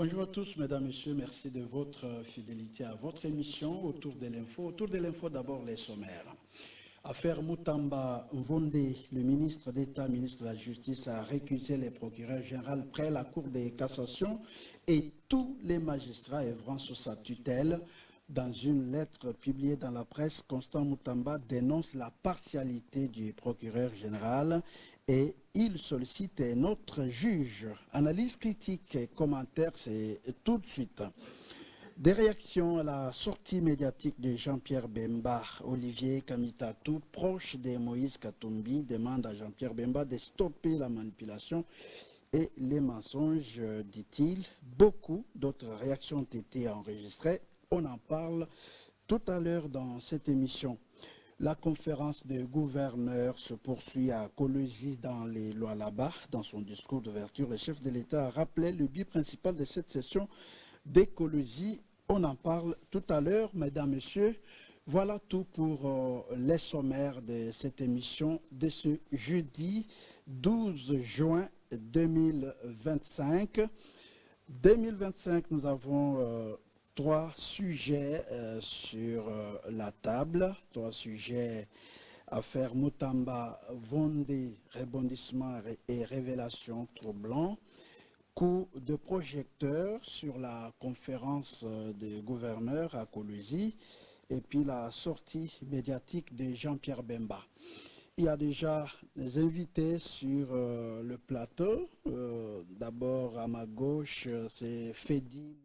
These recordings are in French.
Bonjour à tous, mesdames, messieurs. Merci de votre fidélité à votre émission Autour de l'info. Autour de l'info, d'abord les sommaires. Affaire Moutamba Mvonde, le ministre d'État, ministre de la Justice, a récusé les procureurs généraux près la Cour de cassation et tous les magistrats œuvrant sous sa tutelle. Dans une lettre publiée dans la presse, Constant Moutamba dénonce la partialité du procureur général et il sollicite un autre juge. Analyse critique et commentaires, c'est tout de suite. Des réactions à la sortie médiatique de Jean-Pierre Bemba. Olivier Kamitatou, proche de Moïse Katumbi, demande à Jean-Pierre Bemba de stopper la manipulation et les mensonges, dit-il. Beaucoup d'autres réactions ont été enregistrées. On en parle tout à l'heure dans cette émission. La conférence des gouverneurs se poursuit à Kolwezi dans les Lualaba. Dans son discours d'ouverture, le chef de l'État a rappelé le but principal de cette session des Kolwezi. On en parle tout à l'heure, mesdames, messieurs. Voilà tout pour les sommaires de cette émission de ce jeudi 12 juin 2025. 2025, nous avons trois sujets sur la table, trois sujets: affaire Moutamba Mvonde, rebondissement et révélation troublant, coup de projecteur sur la conférence des gouverneurs à Kolwezi, et puis la sortie médiatique de Jean-Pierre Bemba. Il y a déjà des invités sur le plateau. D'abord, à ma gauche, c'est Fedi.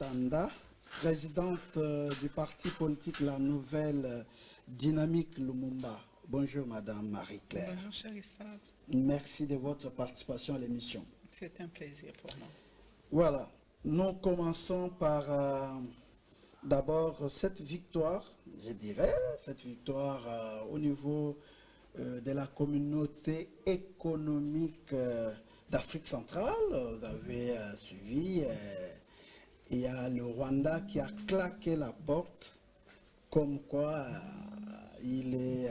Tanda, présidente du parti politique La Nouvelle Dynamique Lumumba. Bonjour Madame Marie-Claire. Bonjour Charissa. Merci de votre participation à l'émission. C'est un plaisir pour moi. Voilà, nous commençons par d'abord cette victoire, je dirais, cette victoire au niveau de la communauté économique d'Afrique centrale. Vous avez suivi. Il y a le Rwanda qui a claqué la porte, comme quoi il est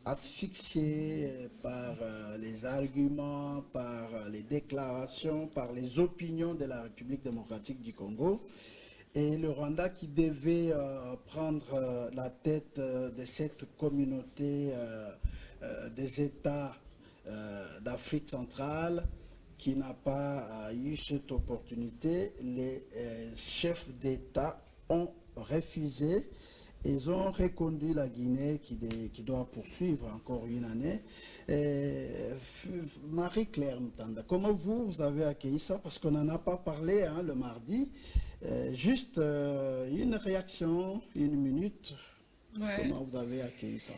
asphyxié par les arguments, par les déclarations, par les opinions de la République démocratique du Congo. Et le Rwanda qui devait prendre la tête de cette communauté des États d'Afrique centrale, qui n'a pas eu cette opportunité, les chefs d'État ont refusé. Ils ont reconduit la Guinée qui doit poursuivre encore une année. Marie-Claire Mutanda, comment vous avez accueilli ça? Parce qu'on n'en a pas parlé hein, le mardi. Juste une réaction, une minute. Ouais. Comment vous avez accueilli ça?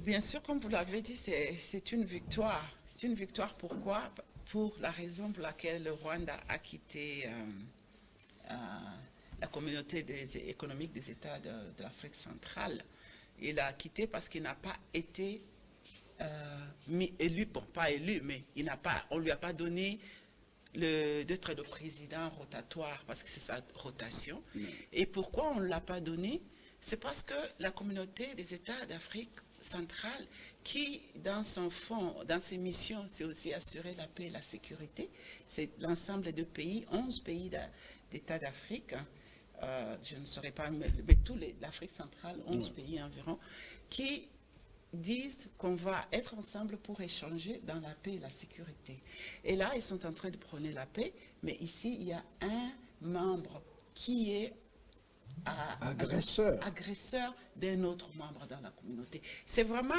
Bien sûr, comme vous l'avez dit, c'est une victoire. C'est une victoire, pourquoi? Pour la raison pour laquelle le Rwanda a quitté la communauté économique des États de l'Afrique centrale. Il a quitté parce qu'il n'a pas été élu, bon, pas élu, mais on ne lui a pas donné d'être le président rotatoire, parce que c'est sa rotation. Et pourquoi on ne l'a pas donné? C'est parce que la communauté des États d'Afrique centrale, qui, dans son fond, dans ses missions, c'est aussi assurer la paix et la sécurité. C'est l'ensemble de pays, 11 pays d'États d'Afrique, je ne saurais pas, mais tous l'Afrique centrale, 11 pays environ, qui disent qu'on va être ensemble pour échanger dans la paix et la sécurité. Et là, ils sont en train de prôner la paix, mais ici, il y a un membre qui est agresseur d'un autre membre dans la communauté. C'est vraiment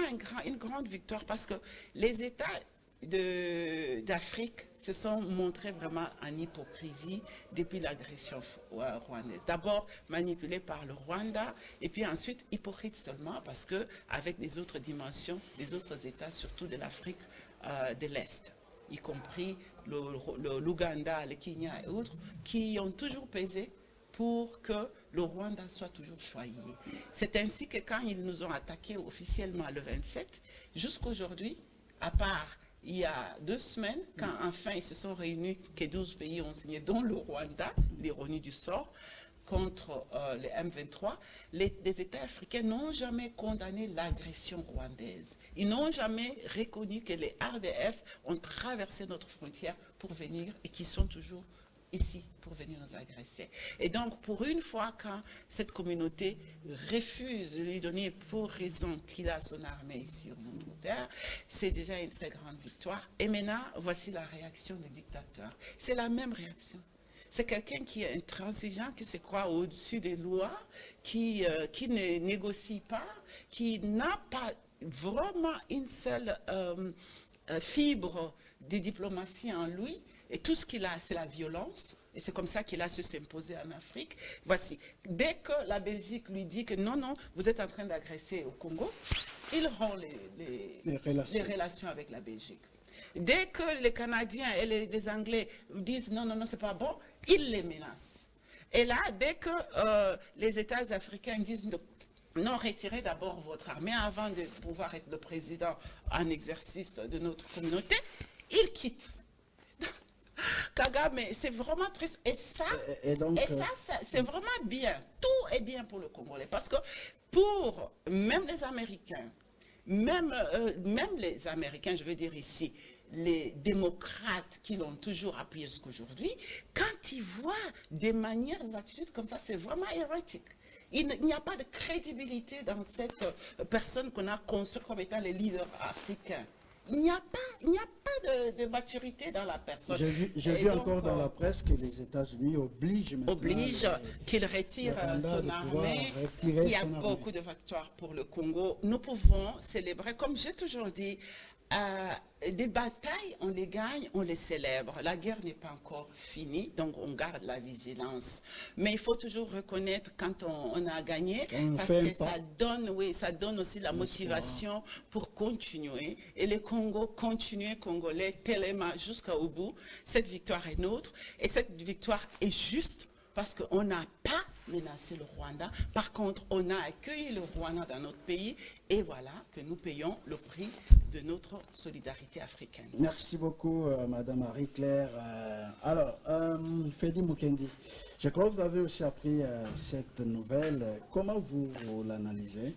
une grande victoire parce que les États d'Afrique se sont montrés vraiment en hypocrisie depuis l'agression rwandaise. D'abord manipulés par le Rwanda et puis ensuite hypocrites seulement parce que avec des autres dimensions, des autres États, surtout de l'Afrique de l'Est. y compris l'Ouganda, le Kenya et autres, qui ont toujours pesé pour que le Rwanda soit toujours choyé. C'est ainsi que quand ils nous ont attaqués officiellement le 27, jusqu'aujourd'hui, à part il y a 2 semaines, quand enfin ils se sont réunis, que 12 pays ont signé, dont le Rwanda, l'ironie du sort, contre les M23, les États africains n'ont jamais condamné l'agression rwandaise. Ils n'ont jamais reconnu que les RDF ont traversé notre frontière pour venir et qui sont toujours ici pour venir nous agresser. Et donc, pour une fois, quand cette communauté refuse de lui donner pour raison qu'il a son armée ici au monde de terre, c'est déjà une très grande victoire. Et maintenant, voici la réaction des dictateurs. C'est la même réaction. C'est quelqu'un qui est intransigeant, qui se croit au-dessus des lois, qui ne négocie pas, qui n'a pas vraiment une seule fibre de diplomatie en lui. Et tout ce qu'il a, c'est la violence. Et c'est comme ça qu'il a su s'imposer en Afrique. Voici, dès que la Belgique lui dit que non, non, vous êtes en train d'agresser au Congo, il rompt les relations avec la Belgique. Dès que les Canadiens et les Anglais disent non, non, non, c'est pas bon, il les menace. Et là, dès que les États africains disent non, retirez d'abord votre armée avant de pouvoir être le président en exercice de notre communauté, il quitte. Kagame, c'est vraiment triste. Et ça, c'est vraiment bien. Tout est bien pour le Congolais. Parce que pour même les Américains, même les Américains, je veux dire ici, les démocrates qui l'ont toujours appuyé jusqu'aujourd'hui, quand ils voient des manières, des attitudes comme ça, c'est vraiment hérétique. Il n'y a pas de crédibilité dans cette personne qu'on a construite comme étant les leaders africains. Il n'y a pas de maturité dans la personne. J'ai vu encore dans la presse que les États-Unis obligent qu'il retire son armée. Il y a beaucoup de victoires pour le Congo. Nous pouvons célébrer, comme j'ai toujours dit, des batailles, on les gagne, on les célèbre. La guerre n'est pas encore finie, donc on garde la vigilance. Mais il faut toujours reconnaître quand on a gagné, parce que ça donne aussi la motivation pour continuer. Et le Congo, continuer Congolais, tellement jusqu'au bout. Cette victoire est nôtre, et cette victoire est juste, parce qu'on n'a pas menacé le Rwanda. Par contre, on a accueilli le Rwanda dans notre pays, et voilà que nous payons le prix de notre solidarité africaine. Merci beaucoup, Madame Marie-Claire. Alors, Fedi Mukendi, je crois que vous avez aussi appris cette nouvelle. Comment vous l'analysez?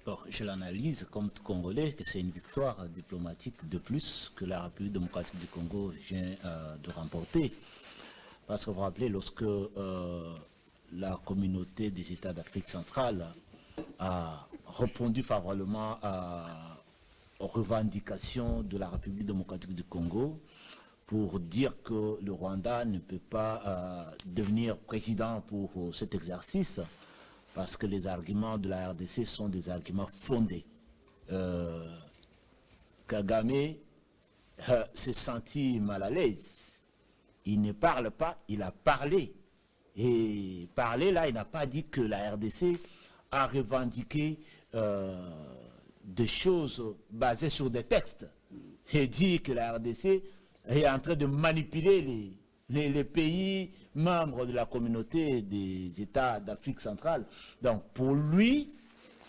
Alors, je l'analyse comme tout Congolais, que c'est une victoire diplomatique de plus que la République démocratique du Congo vient de remporter. Parce que vous vous rappelez, lorsque la communauté des États d'Afrique centrale a répondu favorablement aux revendications de la République démocratique du Congo pour dire que le Rwanda ne peut pas devenir président pour cet exercice, parce que les arguments de la RDC sont des arguments fondés. Kagame s'est senti mal à l'aise. Il ne parle pas, il a parlé. Et parler là, il n'a pas dit que la RDC a revendiqué des choses basées sur des textes. Il dit que la RDC est en train de manipuler les pays membres de la communauté des États d'Afrique centrale. Donc pour lui,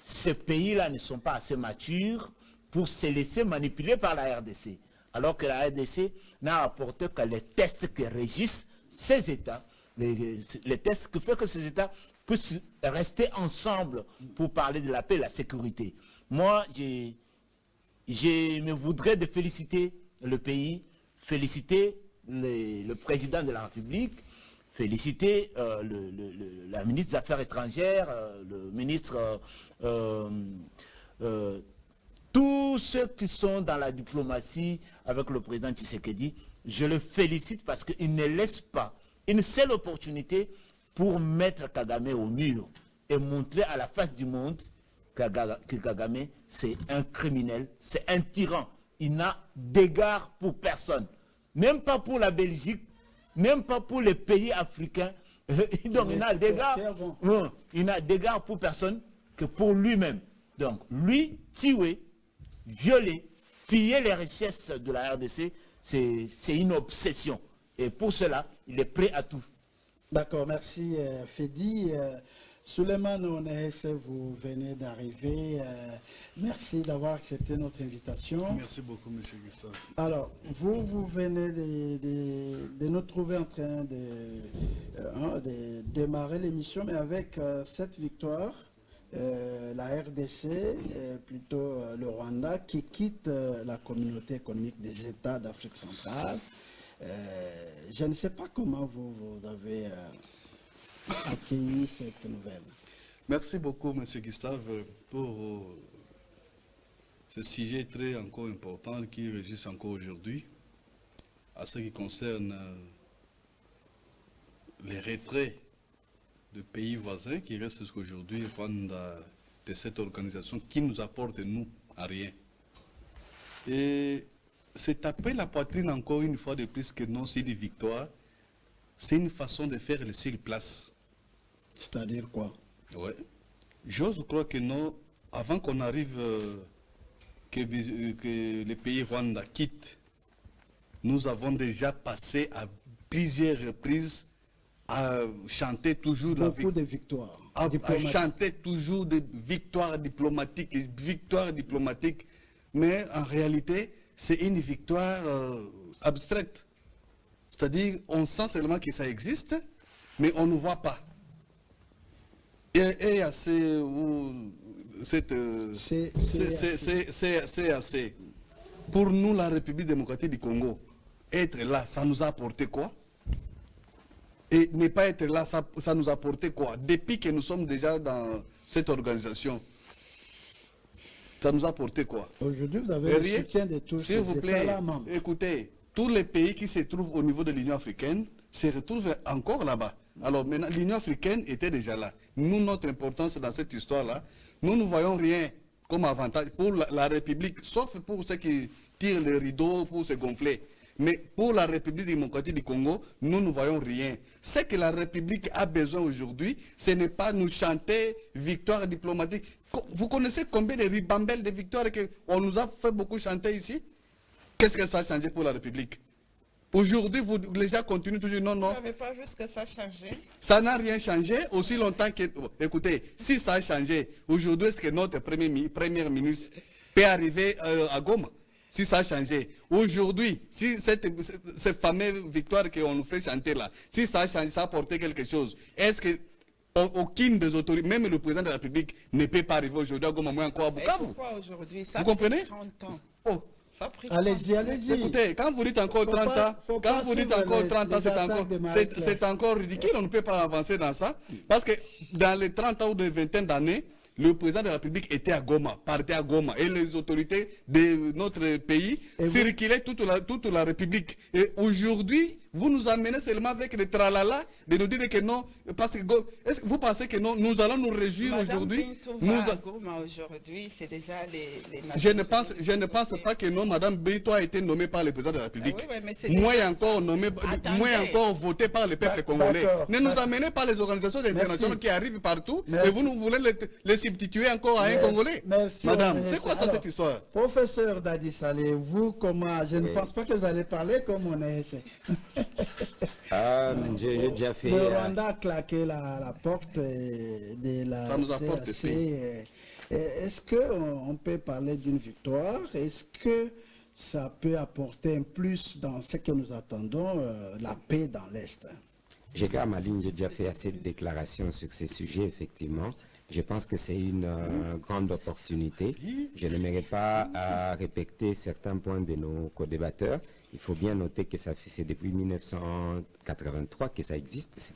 ces pays-là ne sont pas assez matures pour se laisser manipuler par la RDC. Alors que la RDC n'a apporté que les tests qui régissent ces États, les tests qui font que ces États puissent rester ensemble pour parler de la paix et de la sécurité. Moi, je me voudrais de féliciter le pays, féliciter le président de la République, féliciter la ministre des Affaires étrangères, le ministre... tous ceux qui sont dans la diplomatie avec le président Tshisekedi, je le félicite parce qu'il ne laisse pas une seule opportunité pour mettre Kagame au mur et montrer à la face du monde que Kagame, c'est un criminel, c'est un tyran. Il n'a d'égard pour personne, même pas pour la Belgique, même pas pour les pays africains. Donc il n'a d'égard pour personne que pour lui-même. Donc lui, tuer, violer, piller les richesses de la RDC, c'est une obsession. Et pour cela, il est prêt à tout. D'accord, merci Fedi. Souleymane Onehesse, vous venez d'arriver. Merci d'avoir accepté notre invitation. Merci beaucoup, M. Gustave. Alors, vous venez de nous trouver en train de démarrer l'émission, mais avec cette victoire, la RDC, plutôt le Rwanda, qui quitte la communauté économique des États d'Afrique centrale. Je ne sais pas comment vous avez accueilli cette nouvelle. Merci beaucoup, M. Gustave, pour ce sujet très encore important qui régisse encore aujourd'hui, à ce qui concerne les retraits de pays voisins qui restent jusqu'aujourd'hui de cette organisation qui nous apporte, nous, à rien. Et c'est taper la poitrine encore une fois de plus que non, c'est des victoires. C'est une façon de faire laisser place. C'est-à-dire quoi? Ouais. J'ose croire que non, avant qu'on arrive, que le pays Rwanda quitte, nous avons déjà passé à plusieurs reprises à chanter toujours beaucoup de victoires. À chanter toujours des victoires diplomatiques, mais en réalité, c'est une victoire abstraite. C'est-à-dire, on sent seulement que ça existe, mais on ne voit pas. Et assez, c'est assez. Pour nous, la République démocratique du Congo, être là, ça nous a apporté quoi? Et ne pas être là, ça nous a apporté quoi? Depuis que nous sommes déjà dans cette organisation, ça nous a apporté quoi? Aujourd'hui, vous avez le soutien de tous ces États-là membres. Écoutez, tous les pays qui se trouvent au niveau de l'Union africaine se retrouvent encore là-bas. Alors maintenant, l'Union africaine était déjà là. Nous, notre importance dans cette histoire-là, nous ne voyons rien comme avantage pour la République, sauf pour ceux qui tirent le rideau pour se gonfler. Mais pour la République démocratique du Congo, nous ne voyons rien. Ce que la République a besoin aujourd'hui, ce n'est pas nous chanter victoire diplomatique. Vous connaissez combien de ribambelles de victoires qu'on nous a fait beaucoup chanter ici? Qu'est-ce que ça a changé pour la République? Aujourd'hui, les gens continuent toujours, non. Vous n'avez pas vu ce que ça a changé? Ça n'a rien changé aussi longtemps que... Écoutez, si ça a changé, aujourd'hui, est-ce que notre premier ministre peut arriver à Goma? Si ça a changé. Aujourd'hui, si cette fameuse victoire qu'on nous fait chanter là, si ça a changé, ça a apporté quelque chose, est-ce que aucune des autorités, même le président de la République, ne peut pas arriver aujourd'hui à Goma, moi encore à Bukavu? Pourquoi aujourd'hui? Vous comprenez? 30 ans. Oh. Allez-y. Écoutez, quand vous dites encore 30 ans, c'est encore ridicule, on ne peut pas avancer dans ça. Parce que dans les 30 ans ou les vingtaine d'années, le président de la République était à Goma, partait à Goma. Et les autorités de notre pays circulaient toute la République. Et aujourd'hui, vous nous amenez seulement avec le tralala de nous dire que non, parce que est-ce que vous pensez que non, nous allons nous réjouir aujourd'hui? Aujourd'hui, c'est déjà les je ne pense pas que non, Madame Bintou a été nommée par le président de la République. Moi encore voté par le peuple congolais. Ne nous amenez pas les organisations internationales qui arrivent partout et vous nous voulez les substituer encore à un Congolais. Madame, c'est quoi ça cette histoire? Professeur Dadi Saleh, vous comment? Je ne pense pas que vous allez parler comme on est. J'ai déjà fait. Le Rwanda a claqué la porte de la CAC. Est-ce qu'on peut parler d'une victoire? Est-ce que ça peut apporter un plus dans ce que nous attendons, la paix dans l'Est? J'ai garde ma ligne, j'ai déjà fait assez de déclarations sur ces sujets, effectivement. Je pense que c'est une grande opportunité. Je n'aimerais pas répéter certains points de nos co-débatteurs. Il faut bien noter que c'est depuis 1983 que ça existe,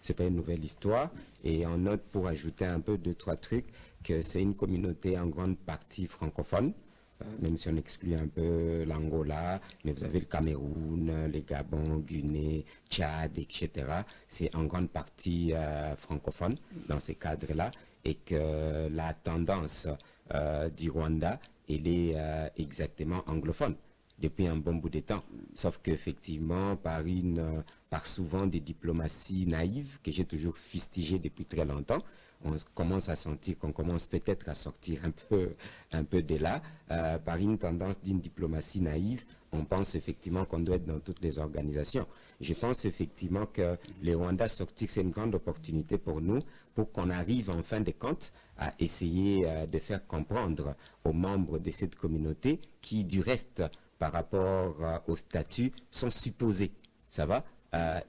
c'est pas une nouvelle histoire. Et on note, pour ajouter un peu 2-3 trucs, que c'est une communauté en grande partie francophone, même si on exclut un peu l'Angola, mais vous avez le Cameroun, le Gabon, Guinée, Tchad, etc. C'est en grande partie francophone dans ces cadres-là, et que la tendance du Rwanda, elle est exactement anglophone depuis un bon bout de temps. Sauf qu'effectivement, par souvent des diplomaties naïves que j'ai toujours fustigées depuis très longtemps, on commence à sentir qu'on commence peut-être à sortir un peu de là. Par une tendance d'une diplomatie naïve, on pense effectivement qu'on doit être dans toutes les organisations. Je pense effectivement que le Rwanda sortir, c'est une grande opportunité pour nous, pour qu'on arrive en fin de compte à essayer de faire comprendre aux membres de cette communauté qui, du reste, par rapport au statut, sont supposés, ça va,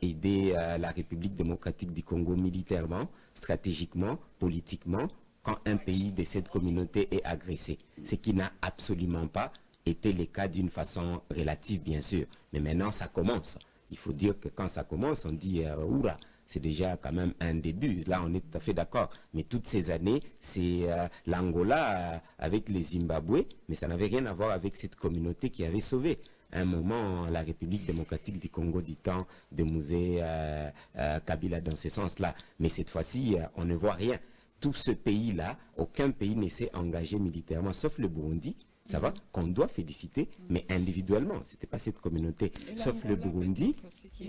aider la République démocratique du Congo militairement, stratégiquement, politiquement, quand un pays de cette communauté est agressé. Ce qui n'a absolument pas été le cas d'une façon relative, bien sûr. Mais maintenant, ça commence. Il faut dire que quand ça commence, on dit « Oula !» C'est déjà quand même un début. Là, on est tout à fait d'accord. Mais toutes ces années, c'est l'Angola avec les Zimbabwe, mais ça n'avait rien à voir avec cette communauté qui avait sauvé. À un moment, la République démocratique du Congo du temps de Musée Kabila dans ce sens-là. Mais cette fois-ci, on ne voit rien. Tout ce pays-là, aucun pays ne s'est engagé militairement, sauf le Burundi. Ça va, qu'on doit féliciter, mais individuellement. Ce n'était pas cette communauté. Sauf le Burundi,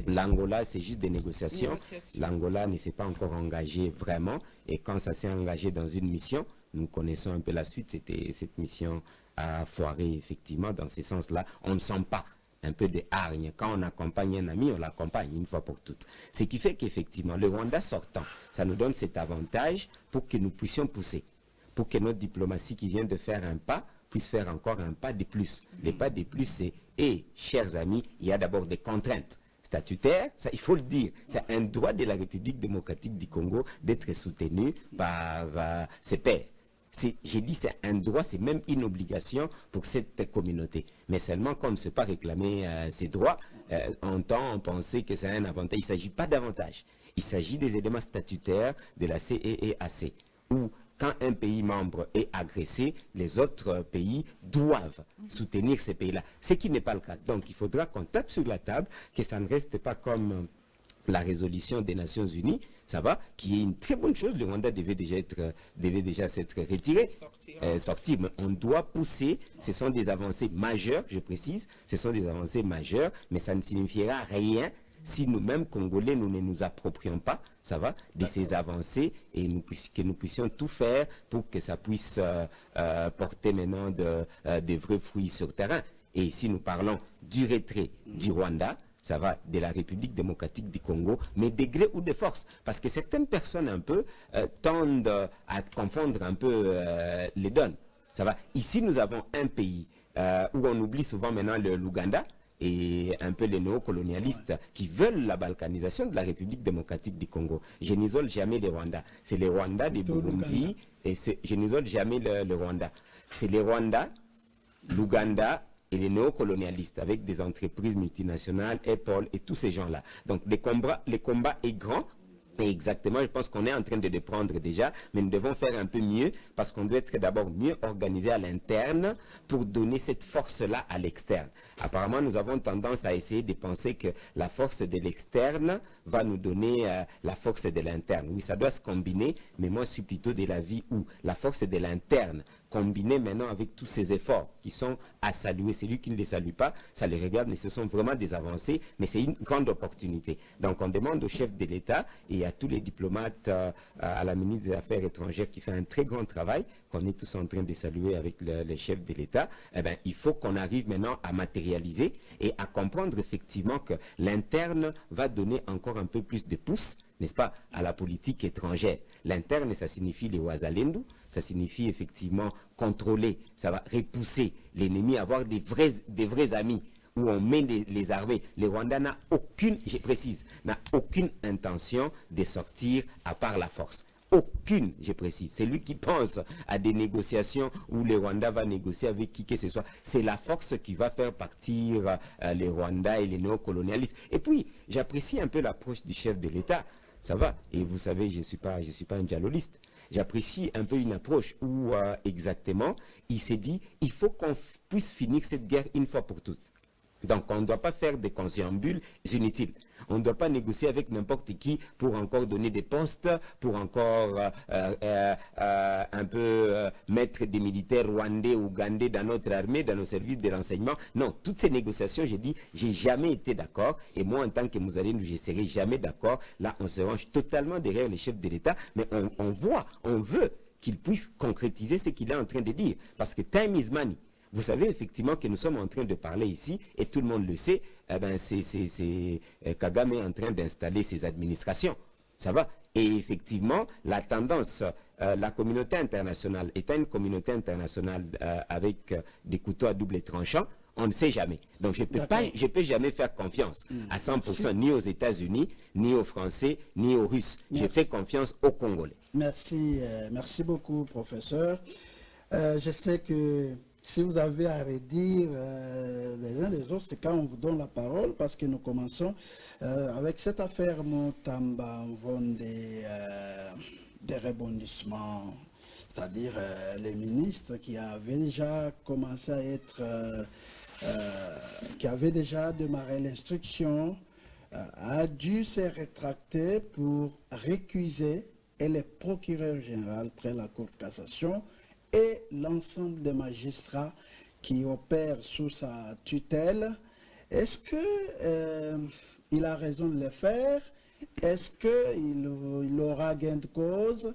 l'Angola, c'est juste des négociations. L'Angola ne s'est pas encore engagé vraiment. Et quand ça s'est engagé dans une mission, nous connaissons un peu la suite. C'était cette mission à foirer, effectivement, dans ce sens-là. On ne sent pas un peu de hargne. Quand on accompagne un ami, on l'accompagne une fois pour toutes. Ce qui fait qu'effectivement, le Rwanda sortant, ça nous donne cet avantage pour que nous puissions pousser. Pour que notre diplomatie qui vient de faire un pas, puisse faire encore un pas de plus. Les pas de plus, c'est, chers amis, il y a d'abord des contraintes statutaires, ça il faut le dire, c'est un droit de la République démocratique du Congo d'être soutenu par ses pairs. J'ai dit c'est un droit, c'est même une obligation pour cette communauté. Mais seulement qu'on ne sait pas réclamer ces droits, on pensait que c'est un avantage. Il ne s'agit pas d'avantage. Il s'agit des éléments statutaires de la CEEAC, où quand un pays membre est agressé, les autres pays doivent soutenir ces pays-là, ce qui n'est pas le cas. Donc il faudra qu'on tape sur la table, que ça ne reste pas comme la résolution des Nations Unies, ça va, qui est une très bonne chose. Le Rwanda devait déjà s'être retiré, sorti, mais on doit pousser. Ce sont des avancées majeures, je précise, ce sont des avancées majeures, mais ça ne signifiera rien si nous-mêmes, Congolais, nous ne nous approprions pas, ça va, de ces avancées et que nous puissions tout faire pour que ça puisse porter maintenant de vrais fruits sur terrain. Et si nous parlons du retrait du Rwanda, ça va, de la République démocratique du Congo, mais de gré ou de force. Parce que certaines personnes un peu tendent à confondre un peu les donnes. Ça va. Ici, nous avons un pays où on oublie souvent maintenant l'Ouganda, et un peu les néocolonialistes qui veulent la balkanisation de la République démocratique du Congo. Je n'isole jamais les Rwandais. C'est les Rwandais des Burundi, et je n'isole jamais le Rwanda. C'est les Rwandais, l'Ouganda et les néocolonialistes avec des entreprises multinationales, Apple et tous ces gens-là. Donc le combat est grand. Et exactement, je pense qu'on est en train de le prendre déjà, mais nous devons faire un peu mieux parce qu'on doit être d'abord mieux organisé à l'interne pour donner cette force-là à l'externe. Apparemment, nous avons tendance à essayer de penser que la force de l'externe va nous donner la force de l'interne. Oui, ça doit se combiner, mais moi, je suis plutôt de l'avis où la force de l'interne, combinée maintenant avec tous ces efforts qui sont à saluer. Celui qui ne les salue pas, ça les regarde, mais ce sont vraiment des avancées, mais c'est une grande opportunité. Donc, on demande au chef de l'État et à tous les diplomates, à la ministre des Affaires étrangères qui fait un très grand travail, qu'on est tous en train de saluer avec le chef de l'État, eh bien, il faut qu'on arrive maintenant à matérialiser et à comprendre effectivement que l'interne va donner encore un peu plus de pouce, n'est-ce pas, à la politique étrangère. L'interne, ça signifie les Ouazalendou, ça signifie effectivement contrôler, ça va repousser l'ennemi, avoir des vrais amis, où on met les armées. Le Rwanda n'a aucune, je précise, n'a aucune intention de sortir à part la force. Aucune, je précise. C'est lui qui pense à des négociations où le Rwanda va négocier avec qui que ce soit. C'est la force qui va faire partir les Rwandais et les néocolonialistes. Et puis, j'apprécie un peu l'approche du chef de l'État. Ça va. Et vous savez, je ne suis pas un dialogiste. J'apprécie un peu une approche où, exactement, il s'est dit, il faut qu'on puisse finir cette guerre une fois pour toutes. Donc, on ne doit pas faire des conciliambules inutiles. On ne doit pas négocier avec n'importe qui pour encore donner des postes, pour encore un peu mettre des militaires rwandais ou ougandais dans notre armée, dans nos services de renseignement. Non, toutes ces négociations, j'ai dit, j'ai jamais été d'accord. Et moi, en tant que Mouzalène, je ne serai jamais d'accord. Là, on se range totalement derrière les chefs de l'État. Mais on voit, on veut qu'il puisse concrétiser ce qu'il est en train de dire. Parce que time is money. Vous savez effectivement que nous sommes en train de parler ici, et tout le monde le sait, Kagame est en train d'installer ses administrations. Ça va? Et effectivement, la tendance, la communauté internationale étant une communauté internationale avec des couteaux à double tranchant, on ne sait jamais. Donc je ne peux jamais faire confiance à 100% ni aux États-Unis, ni aux Français, ni aux Russes. Je fais confiance aux Congolais. Merci, merci beaucoup, professeur. Je sais que si vous avez à redire les uns les autres, c'est quand on vous donne la parole, parce que nous commençons avec cette affaire Mutamba Mvonde, des rebondissements, c'est-à-dire les ministres qui avaient déjà commencé à être, qui avaient déjà démarré l'instruction, a dû se rétracter pour récuser, et le procureur général près la Cour de cassation et l'ensemble des magistrats qui opèrent sous sa tutelle. Est-ce qu'il a raison de le faire? Est-ce qu'il aura gain de cause?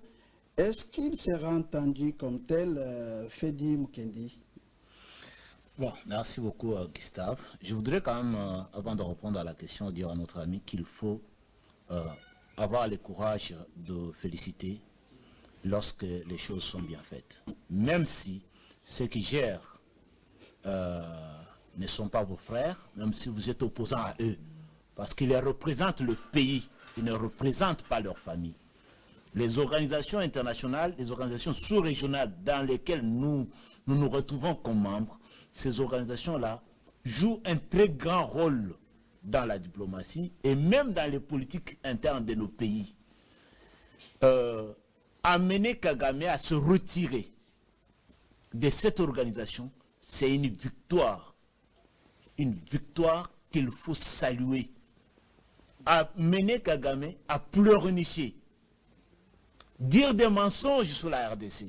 Est-ce qu'il sera entendu comme tel, Fedi Mukendi? Bon, merci beaucoup, Gustave. Je voudrais quand même, avant de répondre à la question, dire à notre ami qu'il faut avoir le courage de féliciter lorsque les choses sont bien faites. Même si ceux qui gèrent ne sont pas vos frères, même si vous êtes opposants à eux, parce qu'ils représentent le pays, ils ne représentent pas leur famille. Les organisations internationales, les organisations sous-régionales dans lesquelles nous nous retrouvons comme membres, ces organisations-là jouent un très grand rôle dans la diplomatie et même dans les politiques internes de nos pays. Amener Kagame à se retirer de cette organisation, c'est une victoire qu'il faut saluer. Amener Kagame à pleurnicher, dire des mensonges sur la RDC,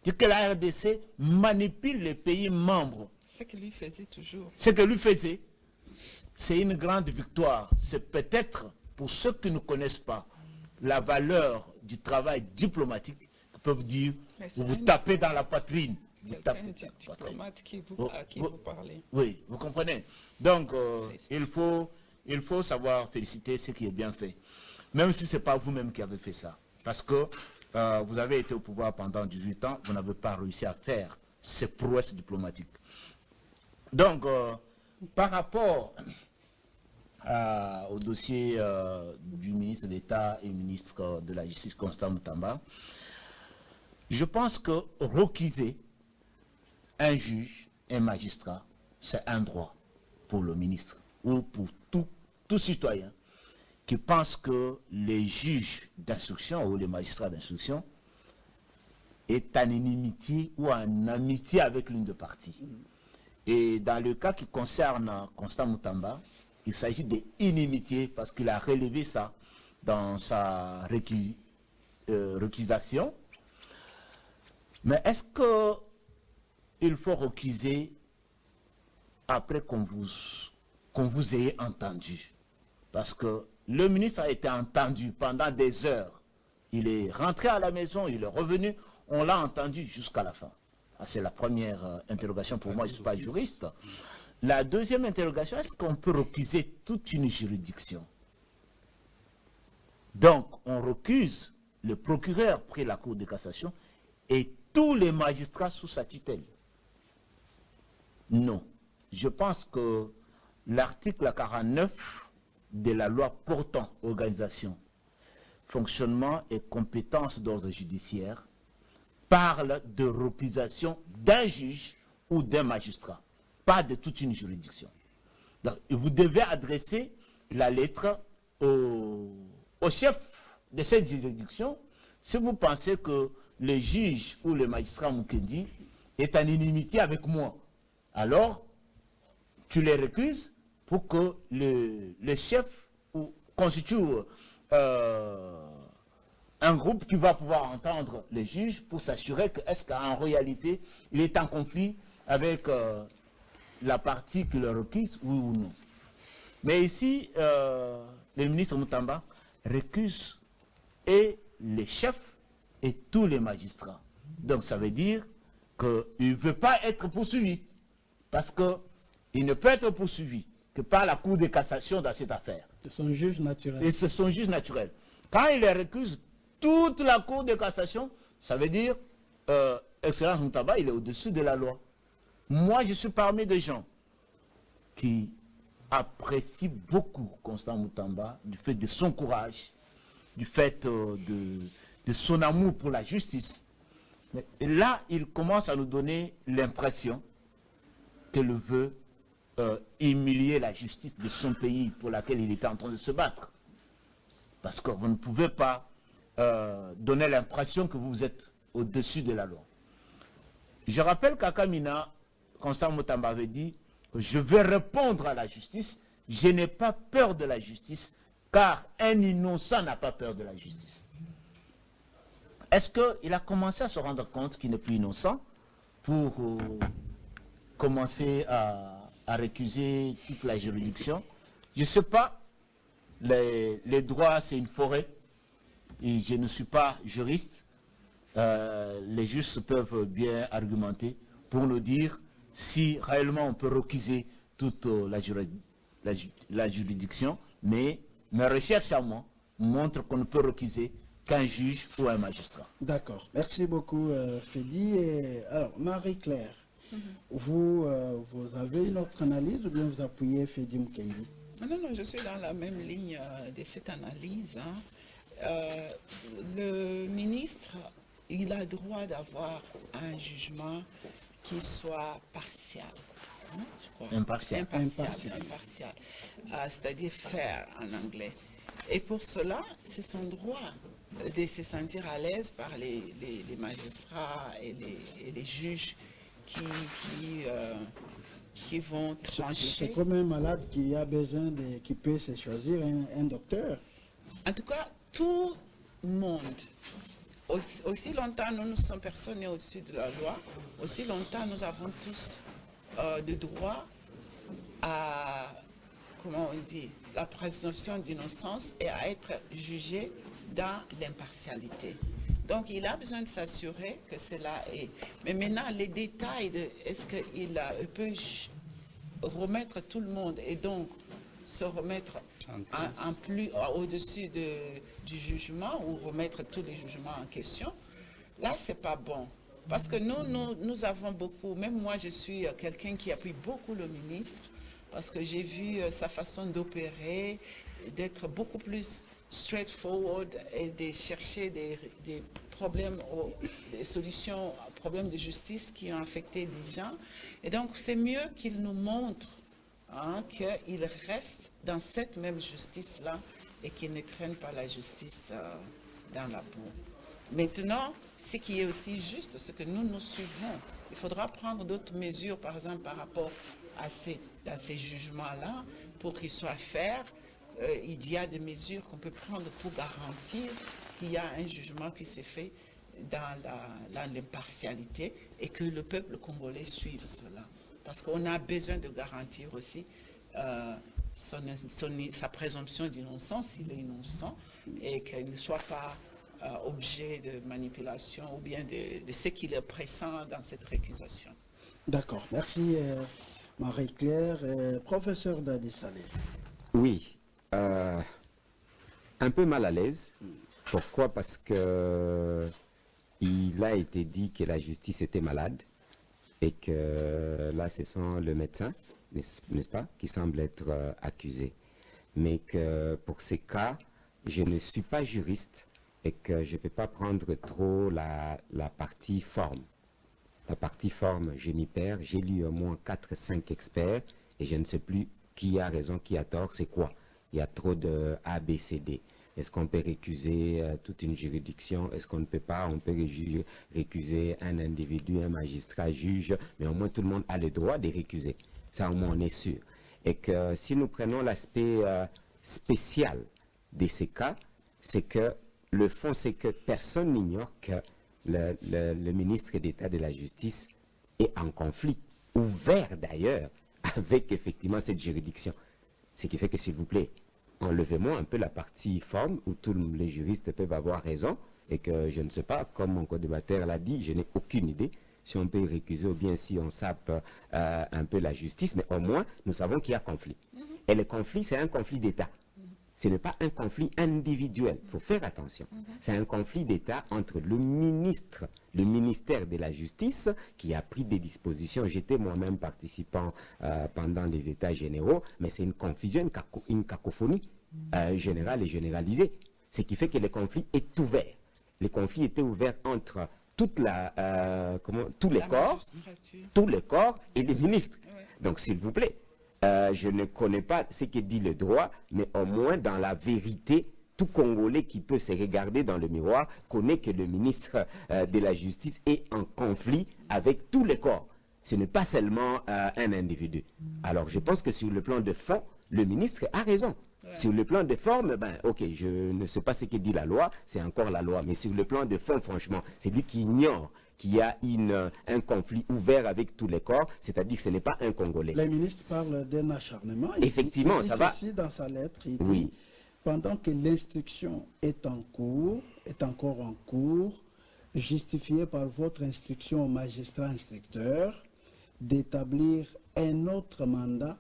dire que la RDC manipule les pays membres. Ce que lui faisait toujours. Ce que lui faisait, c'est une grande victoire. C'est peut-être, pour ceux qui ne connaissent pas la valeur du travail diplomatique, qui peuvent dire, vous vous tapez dans la poitrine. Diplomate qui vous parlez. Oui, vous comprenez. Donc, il faut savoir féliciter ce qui est bien fait. Même si ce n'est pas vous-même qui avez fait ça. Parce que vous avez été au pouvoir pendant 18 ans, vous n'avez pas réussi à faire ces prouesses diplomatiques. Donc, par rapport au dossier du ministre d'État et ministre de la Justice, Constant Mutamba, je pense que requiser un juge, un magistrat, c'est un droit pour le ministre ou pour tout citoyen qui pense que les juges d'instruction ou les magistrats d'instruction est en inimitié ou en amitié avec l'une des parties. Et dans le cas qui concerne Constant Mutamba, il s'agit d'inimitié parce qu'il a relevé ça dans sa réquisition. Mais est-ce qu'il faut requiser après qu'on vous ait entendu? Parce que le ministre a été entendu pendant des heures. Il est rentré à la maison, il est revenu, on l'a entendu jusqu'à la fin. C'est la première interrogation pour moi, je ne suis pas juriste. La deuxième interrogation, est-ce qu'on peut recuser toute une juridiction? Donc, on recuse le procureur près la Cour de cassation et tous les magistrats sous sa tutelle. Non. Je pense que l'article 49 de la loi portant organisation, fonctionnement et compétences d'ordre judiciaire parle de récusation d'un juge ou d'un magistrat, pas de toute une juridiction. Donc, vous devez adresser la lettre au chef de cette juridiction si vous pensez que le juge ou le magistrat Mukendi est en inimitié avec moi. Alors, tu les récuses pour que le chef constitue un groupe qui va pouvoir entendre les juges pour s'assurer que est-ce qu'en réalité il est en conflit avec la partie qui le requise, oui ou non. Mais ici, le ministre Moutamba récuse et les chefs et tous les magistrats. Donc ça veut dire qu'il ne veut pas être poursuivi, parce qu'il ne peut être poursuivi que par la Cour de cassation dans cette affaire. C'est son juge naturel. Et c'est son juge naturel. Quand il les récuse, toute la Cour de cassation, ça veut dire, Excellence Moutamba, il est au-dessus de la loi. Moi, je suis parmi des gens qui apprécient beaucoup Constant Moutamba, du fait de son courage, du fait de son amour pour la justice. Mais là, il commence à nous donner l'impression qu'il veut humilier la justice de son pays pour laquelle il était en train de se battre. Parce que vous ne pouvez pas donner l'impression que vous êtes au-dessus de la loi. Je rappelle qu'à Kamina, Constant Moutamba avait dit « Je vais répondre à la justice, je n'ai pas peur de la justice, car un innocent n'a pas peur de la justice. » Est-ce qu'il a commencé à se rendre compte qu'il n'est plus innocent pour commencer à récuser toute la juridiction? Je ne sais pas. Les droits, c'est une forêt. Et je ne suis pas juriste. Les juges peuvent bien argumenter pour nous dire si réellement on peut recuser toute la juridiction. Mais mes recherches à moi montrent qu'on ne peut recuser qu'un juge ou un magistrat. D'accord. Merci beaucoup, Fedi. Et, alors, Marie-Claire, vous avez une autre analyse ou bien vous appuyez Fedi Mukendi? Non, je suis dans la même ligne de cette analyse. Le ministre, il a le droit d'avoir un jugement qui soit partial. Je crois. Impartial. Impartial. C'est-à-dire fair en anglais. Et pour cela, c'est son droit de se sentir à l'aise par les magistrats et les juges qui vont trancher. C'est comme un malade qui a besoin qui peut se choisir un docteur. En tout cas, tout le monde, aussi longtemps nous sommes personnes au-dessus de la loi, aussi longtemps nous avons tous le droit à, comment on dit, la présomption d'innocence et à être jugé dans l'impartialité. Donc, il a besoin de s'assurer que cela est. Mais maintenant, les détails de est-ce qu'il peut remettre tout le monde et donc se remettre en plus au-dessus du jugement ou remettre tous les jugements en question, là, c'est pas bon. Parce que nous avons beaucoup, même moi, je suis quelqu'un qui appuie beaucoup le ministre, parce que j'ai vu sa façon d'opérer, d'être beaucoup plus straightforward et de chercher des problèmes, des solutions aux problèmes de justice qui ont affecté des gens. Et donc, c'est mieux qu'il nous montre qu'il reste dans cette même justice-là et qu'il ne traîne pas la justice dans la boue. Maintenant, ce qui est aussi juste, c'est que nous suivons. Il faudra prendre d'autres mesures, par exemple, par rapport à ces jugements-là, pour qu'ils soient faits. Il y a des mesures qu'on peut prendre pour garantir qu'il y a un jugement qui s'est fait dans l'impartialité et que le peuple congolais suive cela. Parce qu'on a besoin de garantir aussi sa présomption d'innocence, s'il est innocent, et qu'il ne soit pas objet de manipulation ou bien de ce qu'il est pressant dans cette récusation. D'accord. Merci Marie-Claire. Professeur Dadi Saleh. Oui. Un peu mal à l'aise. Pourquoi? Parce que il a été dit que la justice était malade et que là, ce sont le médecin, n'est-ce pas, qui semble être accusé. Mais que pour ces cas, je ne suis pas juriste et que je ne peux pas prendre trop la partie forme. La partie forme, je m'y perds. J'ai lu au moins 4-5 experts et je ne sais plus qui a raison, qui a tort, c'est quoi. Il y a trop de A, B, C, D. Est-ce qu'on peut récuser toute une juridiction? Est-ce qu'on ne peut pas? On peut récuser un individu, un magistrat, juge, mais au moins tout le monde a le droit de récuser. Ça, au moins, on est sûr. Et que si nous prenons l'aspect spécial de ces cas, c'est que le fond, c'est que personne n'ignore que le ministre d'État de la Justice est en conflit, ouvert d'ailleurs, avec effectivement cette juridiction. Ce qui fait que, s'il vous plaît, enlevez-moi un peu la partie forme où tous les juristes peuvent avoir raison et que je ne sais pas, comme mon co-débatteur l'a dit, je n'ai aucune idée si on peut récuser ou bien si on sape un peu la justice, mais au moins, nous savons qu'il y a conflit. Et le conflit, c'est un conflit d'État. Ce n'est pas un conflit individuel. Il faut faire attention. C'est un conflit d'État entre le ministère de la Justice, qui a pris des dispositions. J'étais moi-même participant pendant les États généraux, mais c'est une confusion, une cacophonie générale et généralisée. Ce qui fait que le conflit est ouvert. Le conflit était ouvert entre tous les corps et les ministres. Ouais. Donc, s'il vous plaît, je ne connais pas ce que dit le droit, mais au moins dans la vérité, tout Congolais qui peut se regarder dans le miroir connaît que le ministre de la Justice est en conflit avec tous les corps. Ce n'est pas seulement un individu. Alors, je pense que sur le plan de fond, le ministre a raison. Ouais. Sur le plan de forme, ben, ok, je ne sais pas ce que dit la loi, c'est encore la loi. Mais sur le plan de fond, franchement, c'est lui qui ignore qu'il y a un conflit ouvert avec tous les corps, c'est-à-dire que ce n'est pas un Congolais. Le ministre parle d'un acharnement. Effectivement, ça va. Ici, dans sa lettre, il oui. dit, pendant que l'instruction est encore en cours, justifiée par votre instruction au magistrat instructeur d'établir un autre mandat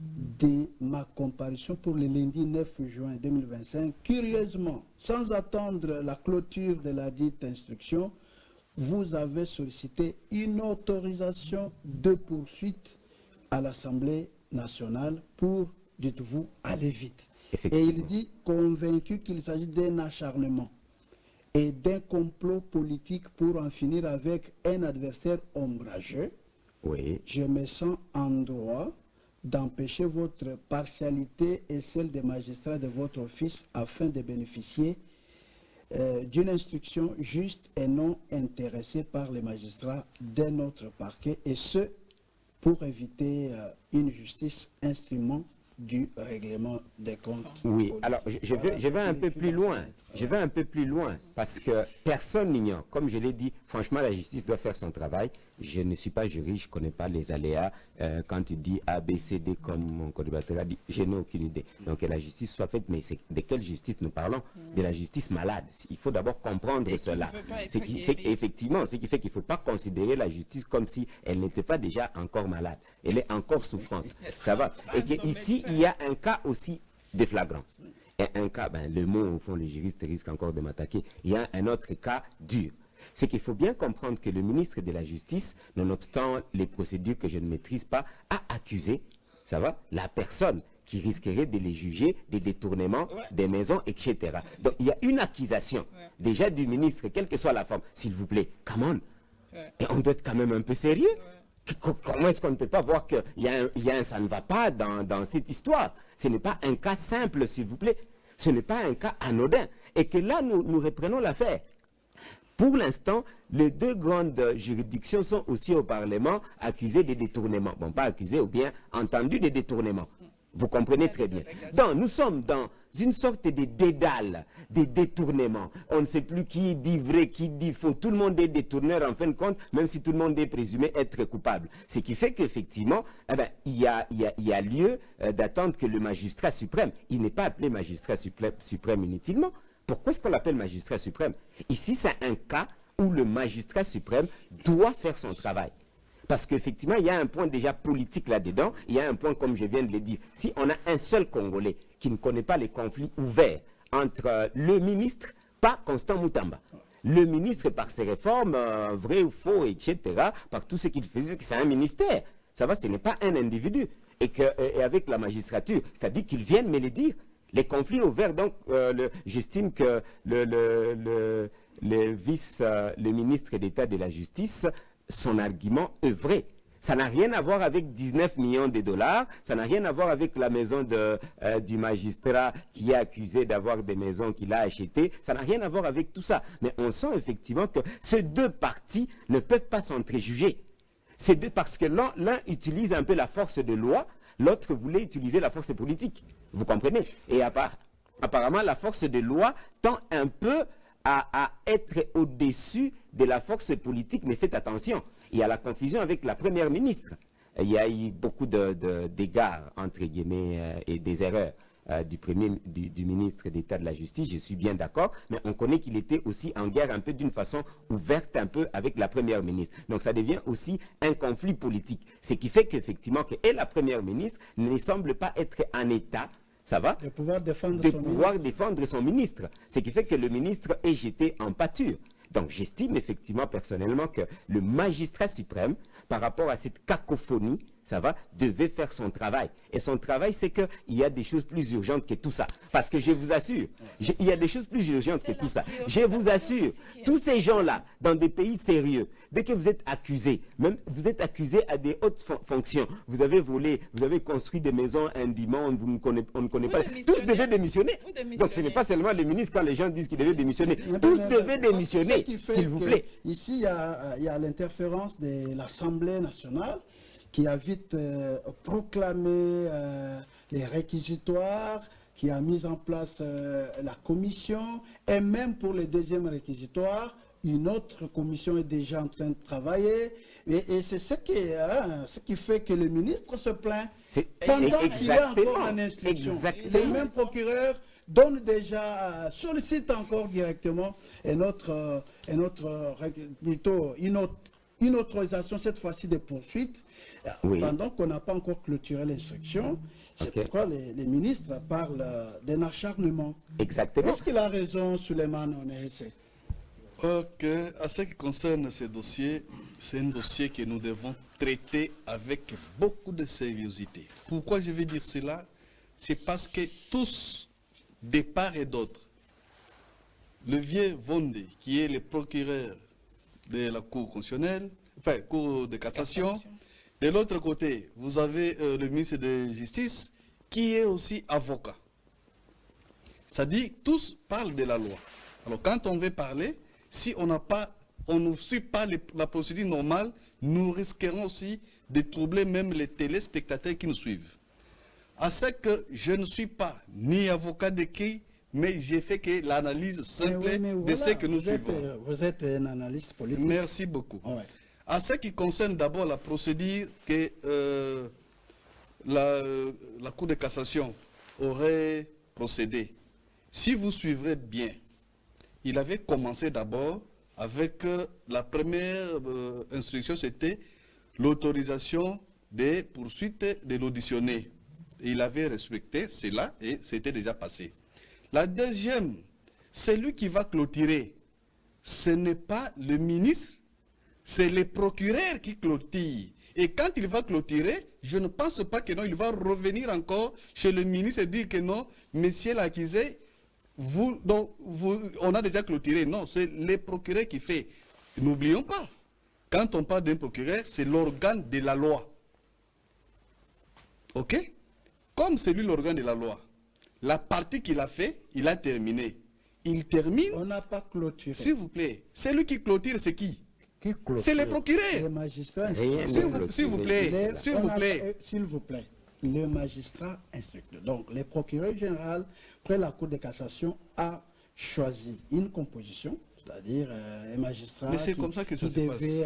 de ma comparution pour le lundi 9 juin 2025. Curieusement, sans attendre la clôture de la dite instruction, vous avez sollicité une autorisation de poursuite à l'Assemblée nationale pour, dites-vous, aller vite. Et il dit, convaincu qu'il s'agit d'un acharnement et d'un complot politique pour en finir avec un adversaire ombrageux, oui. Je me sens en droit d'empêcher votre partialité et celle des magistrats de votre office afin de bénéficier d'une instruction juste et non intéressée par les magistrats d'un autre parquet, et ce, pour éviter une justice instrument du règlement des comptes. Oui, alors je vais un peu plus loin. Je vais un peu plus loin parce que personne n'ignore. Comme je l'ai dit, franchement, la justice doit faire son travail. Je ne suis pas juriste, je ne connais pas les aléas. Quand tu dis A, B, C, D, comme mon co-débatteur a dit, je n'ai aucune idée. Donc que la justice soit faite, mais c'est de quelle justice nous parlons? De la justice malade. Il faut d'abord comprendre cela. Effectivement, ce qui fait qu'il ne faut pas considérer la justice comme si elle n'était pas déjà encore malade. Elle est encore souffrante. Ça va. Et qu'ici, il y a un cas aussi de flagrance. Et un cas, ben, le mot, au fond, les juristes risquent encore de m'attaquer. Il y a un autre cas dur. C'est qu'il faut bien comprendre que le ministre de la Justice, nonobstant les procédures que je ne maîtrise pas, a accusé, ça va, la personne qui risquerait de les juger des détournements des maisons, etc. Donc, il y a une accusation déjà du ministre, quelle que soit la forme. S'il vous plaît, come on. Et on doit être quand même un peu sérieux. Comment est-ce qu'on ne peut pas voir qu'il y a un ça ne va pas dans cette histoire? Ce n'est pas un cas simple, s'il vous plaît. Ce n'est pas un cas anodin. Et que là, nous reprenons l'affaire. Pour l'instant, les deux grandes juridictions sont aussi au Parlement accusées de détournement. Bon, pas accusées, ou bien entendues de détournement. Vous comprenez très bien. Donc, nous sommes dans une sorte de dédale, de détournement. On ne sait plus qui dit vrai, qui dit faux. Tout le monde est détourneur en fin de compte, même si tout le monde est présumé être coupable. Ce qui fait qu'effectivement, eh ben, il y a lieu d'attendre que le magistrat suprême, il n'est pas appelé magistrat suprême inutilement. Pourquoi est-ce qu'on l'appelle magistrat suprême? Ici, c'est un cas où le magistrat suprême doit faire son travail. Parce qu'effectivement, il y a un point déjà politique là-dedans. Il y a un point, comme je viens de le dire. Si on a un seul Congolais qui ne connaît pas les conflits ouverts entre le ministre, pas Constant Moutamba, le ministre par ses réformes, vrai ou faux, etc., par tout ce qu'il faisait, c'est un ministère. Ça va, ce n'est pas un individu. Et avec la magistrature, c'est-à-dire qu'ils viennent me le dire. Les conflits ouverts, donc, j'estime que le ministre d'État de la Justice, son argument est vrai. Ça n'a rien à voir avec 19 millions de dollars, ça n'a rien à voir avec la maison du magistrat qui est accusé d'avoir des maisons qu'il a achetées, ça n'a rien à voir avec tout ça. Mais on sent effectivement que ces deux partis ne peuvent pas s'entrejuger. C'est deux parce que l'un utilise un peu la force de loi, l'autre voulait utiliser la force politique. Vous comprenez? Et apparemment, la force de loi tend un peu à être au-dessus de la force politique, mais faites attention. Il y a la confusion avec la première ministre. Il y a eu beaucoup d'égards, entre guillemets, et des erreurs du ministre d'État de la Justice, je suis bien d'accord, mais on connaît qu'il était aussi en guerre un peu d'une façon ouverte un peu avec la première ministre. Donc ça devient aussi un conflit politique. Ce qui fait qu'effectivement, la première ministre ne semble pas être en état, ça va, de pouvoir défendre son ministre. Ce qui fait que le ministre est jeté en pâture. Donc j'estime effectivement personnellement que le magistrat suprême, par rapport à cette cacophonie, ça va, devait faire son travail. Et son travail, c'est qu'il y a des choses plus urgentes que tout ça. Parce que je vous assure, il y a des choses plus urgentes que tout ça. Je vous assure, tous ces gens-là, dans des pays sérieux, dès que vous êtes accusés, même vous êtes accusés à des hautes fonctions, vous avez volé, vous avez construit des maisons indûment, on ne connaît pas. Tous devaient démissionner. Donc ce n'est pas seulement les ministres quand les gens disent qu'ils devaient démissionner. Tous devaient démissionner, s'il vous plaît. Ici, il y a l'interférence de l'Assemblée nationale qui a vite proclamé les réquisitoires, qui a mis en place la commission, et même pour le deuxième réquisitoire, une autre commission est déjà en train de travailler, et c'est ce qui fait que le ministre se plaint, pendant qu'il y a encore en instruction. Les mêmes procureurs donnent déjà, sollicitent encore directement une autorisation, cette fois-ci de poursuite, pendant qu'on n'a pas encore clôturé l'instruction. C'est pourquoi les ministres parlent d'un acharnement. Exactement. Est-ce qu'il a raison, Souleymane Onese? Ok, à ce qui concerne ces dossiers, c'est un dossier que nous devons traiter avec beaucoup de sérieuxité. Pourquoi je vais dire cela? C'est parce que tous, de part et d'autre, le vieux Vonde, qui est le procureur de la Cour constitutionnelle, enfin, Cour de cassation. De l'autre côté, vous avez le ministre de la Justice, qui est aussi avocat. C'est-à-dire, tous parlent de la loi. Alors, quand on veut parler, si on ne suit pas la procédure normale, nous risquerons aussi de troubler même les téléspectateurs qui nous suivent. À ce que je ne suis pas ni avocat de qui, mais j'ai fait que l'analyse simple de ce que nous suivons. Vous êtes un analyste politique. Merci beaucoup. Ouais. À ce qui concerne d'abord la procédure que la Cour de cassation aurait procédé, si vous suivrez bien, il avait commencé d'abord avec la première instruction, c'était l'autorisation des poursuites de l'auditionné. Il avait respecté cela et c'était déjà passé. La deuxième, c'est lui qui va clôturer. Ce n'est pas le ministre, c'est le procureur qui clôture. Et quand il va clôturer, je ne pense pas que non, il va revenir encore chez le ministre et dire que non, monsieur l'accusé, on a déjà clôturé. Non, c'est le procureur qui fait. N'oublions pas, quand on parle d'un procureur, c'est l'organe de la loi. Ok? Comme c'est lui l'organe de la loi, la partie qu'il a fait, il a terminé. Il termine. On n'a pas clôturé. S'il vous plaît. C'est lui qui clôture, c'est qui? C'est le procureur. Le magistrat. S'il vous plaît. S'il vous plaît. Le magistrat instructeur. Donc, le procureur général, après la Cour de cassation, a choisi une composition, c'est-à-dire un magistrat qui devait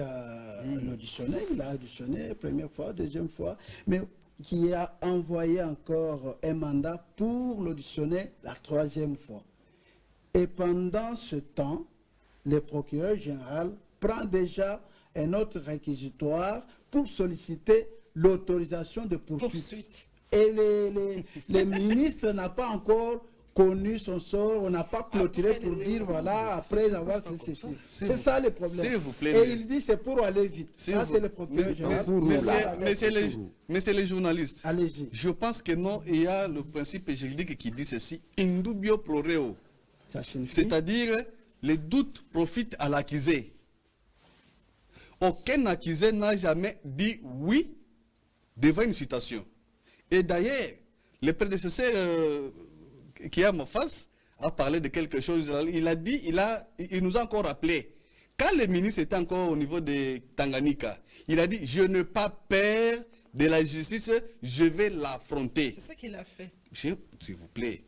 l'auditionner. Il a auditionné première fois, deuxième fois, mais qui a envoyé encore un mandat pour l'auditionner la troisième fois. Et pendant ce temps, le procureur général prend déjà un autre réquisitoire pour solliciter l'autorisation de poursuite. Et les ministres n'ont pas encore connu son sort, on n'a pas clôturé pour dire voilà, après avoir ceci. C'est ça le problème. S'il vous plaît. Et il dit c'est pour aller vite. Ça c'est le procureur général. Mais c'est les journalistes. Allez-y. Je pense que non, il y a le principe juridique qui dit ceci, indubio pro reo. C'est-à-dire, les doutes profitent à l'accusé. aucun accusé n'a jamais dit oui devant une citation. Et d'ailleurs, le prédécesseur qui est à ma face a parlé de quelque chose. Il a dit, il nous a encore rappelé, quand le ministre était encore au niveau de Tanganyika, il a dit, je n'ai pas peur de la justice, je vais l'affronter. C'est ça qu'il a fait. S'il vous plaît.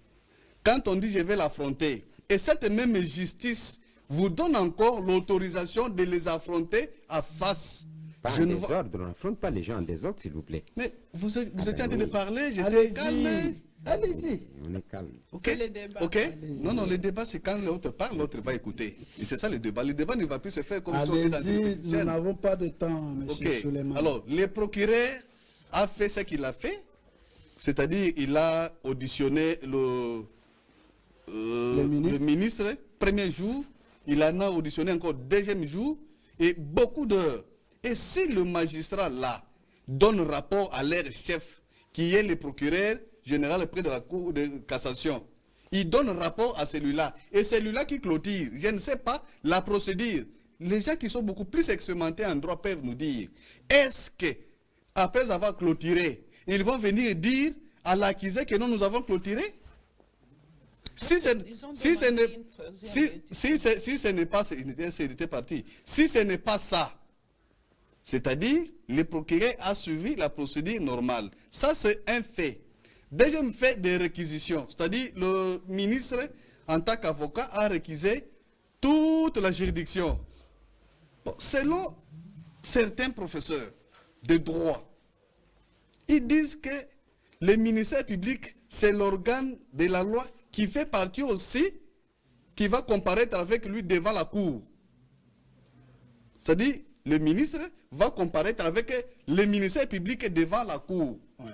Quand on dit je vais l'affronter, et cette même justice vous donne encore l'autorisation de les affronter à face. Pas en désordre, on n'affronte pas les gens en désordre, s'il vous plaît. Mais vous étiez en train de parler, j'étais Allez-y. calme. Allez-y. On est calme. Ok. C'est le débat. Ok. Non, le débat, c'est quand l'autre parle, l'autre va écouter. Et c'est ça le débat. Le débat ne va plus se faire comme si on était dans une Allez-y, petite nous scène. n'avons pas de temps, monsieur Ok. Suleiman. Alors, le procureur a fait ce qu'il a fait, c'est-à-dire il a auditionné le ministre, premier jour, il en a auditionné encore deuxième jour, et beaucoup d'heures. Et si le magistrat là donne rapport à leur chef, qui est le procureur général près de la Cour de cassation, il donne rapport à celui-là, et celui-là qui clôture, je ne sais pas, la procédure. Les gens qui sont beaucoup plus expérimentés en droit peuvent nous dire, est-ce que, après avoir clôturé, ils vont venir dire à l'accusé que nous avons clôturé? Si ce n'est pas, c'était parti. Si ce n'est pas ça, c'est-à-dire le procureur a suivi la procédure normale. Ça, c'est un fait. Deuxième fait de réquisition, c'est-à-dire le ministre, en tant qu'avocat, a réquisé toute la juridiction. Bon, selon certains professeurs de droit, ils disent que le ministère public, c'est l'organe de la loi qui fait partie aussi, qui va comparaître avec lui devant la cour. C'est-à-dire, le ministre va comparaître avec le ministère public devant la cour. Ouais.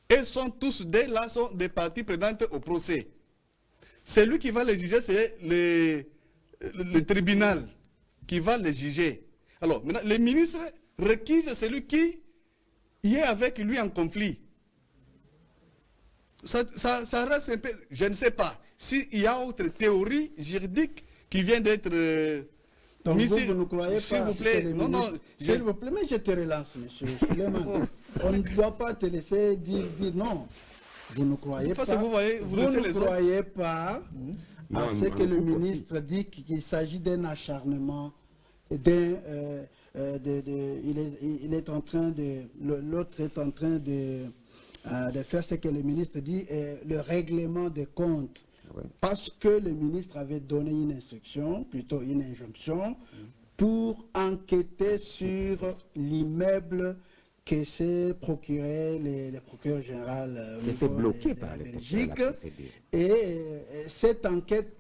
Et sont tous des parties prenantes au procès. Celui qui va les juger, c'est le tribunal qui va les juger. Alors, maintenant, le ministre requise celui qui est avec lui en conflit. Ça reste un peu, je ne sais pas, s'il y a autre théorie juridique qui vient d'être Donc mise. vous ne croyez S'il pas vous plaît, non, s'il vous plaît, mais je te relance, monsieur Suleiman. On ne doit pas te laisser dire non. Vous ne croyez pas. Vous ne croyez pas à ce que le ministre aussi. dit qu'il s'agit d'un acharnement, il est en train de, l'autre est en train de faire ce que le ministre dit, le règlement des comptes. Ouais. Parce que le ministre avait donné une instruction, plutôt une injonction, pour enquêter sur l'immeuble que s'est procuré le procureur général Qui était bloqué de par la les Belgique. procureurs, la procédure. Et cette enquête,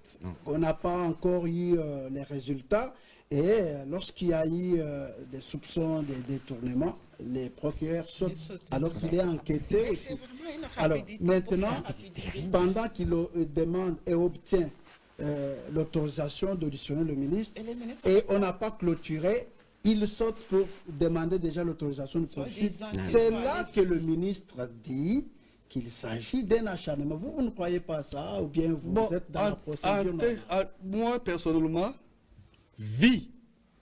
on n'a pas encore eu les résultats. Et lorsqu'il y a eu des soupçons de détournement, les procureurs sautent alors qu'il est enquêté aussi. Alors maintenant, pendant qu'il demande et obtient l'autorisation d'auditionner le ministre, et on n'a pas clôturé, il saute pour demander déjà l'autorisation de poursuite. C'est là que le ministre dit qu'il s'agit d'un acharnement. Vous ne croyez pas ça, ou bien vous êtes dans la procédure normale? Moi, personnellement, vu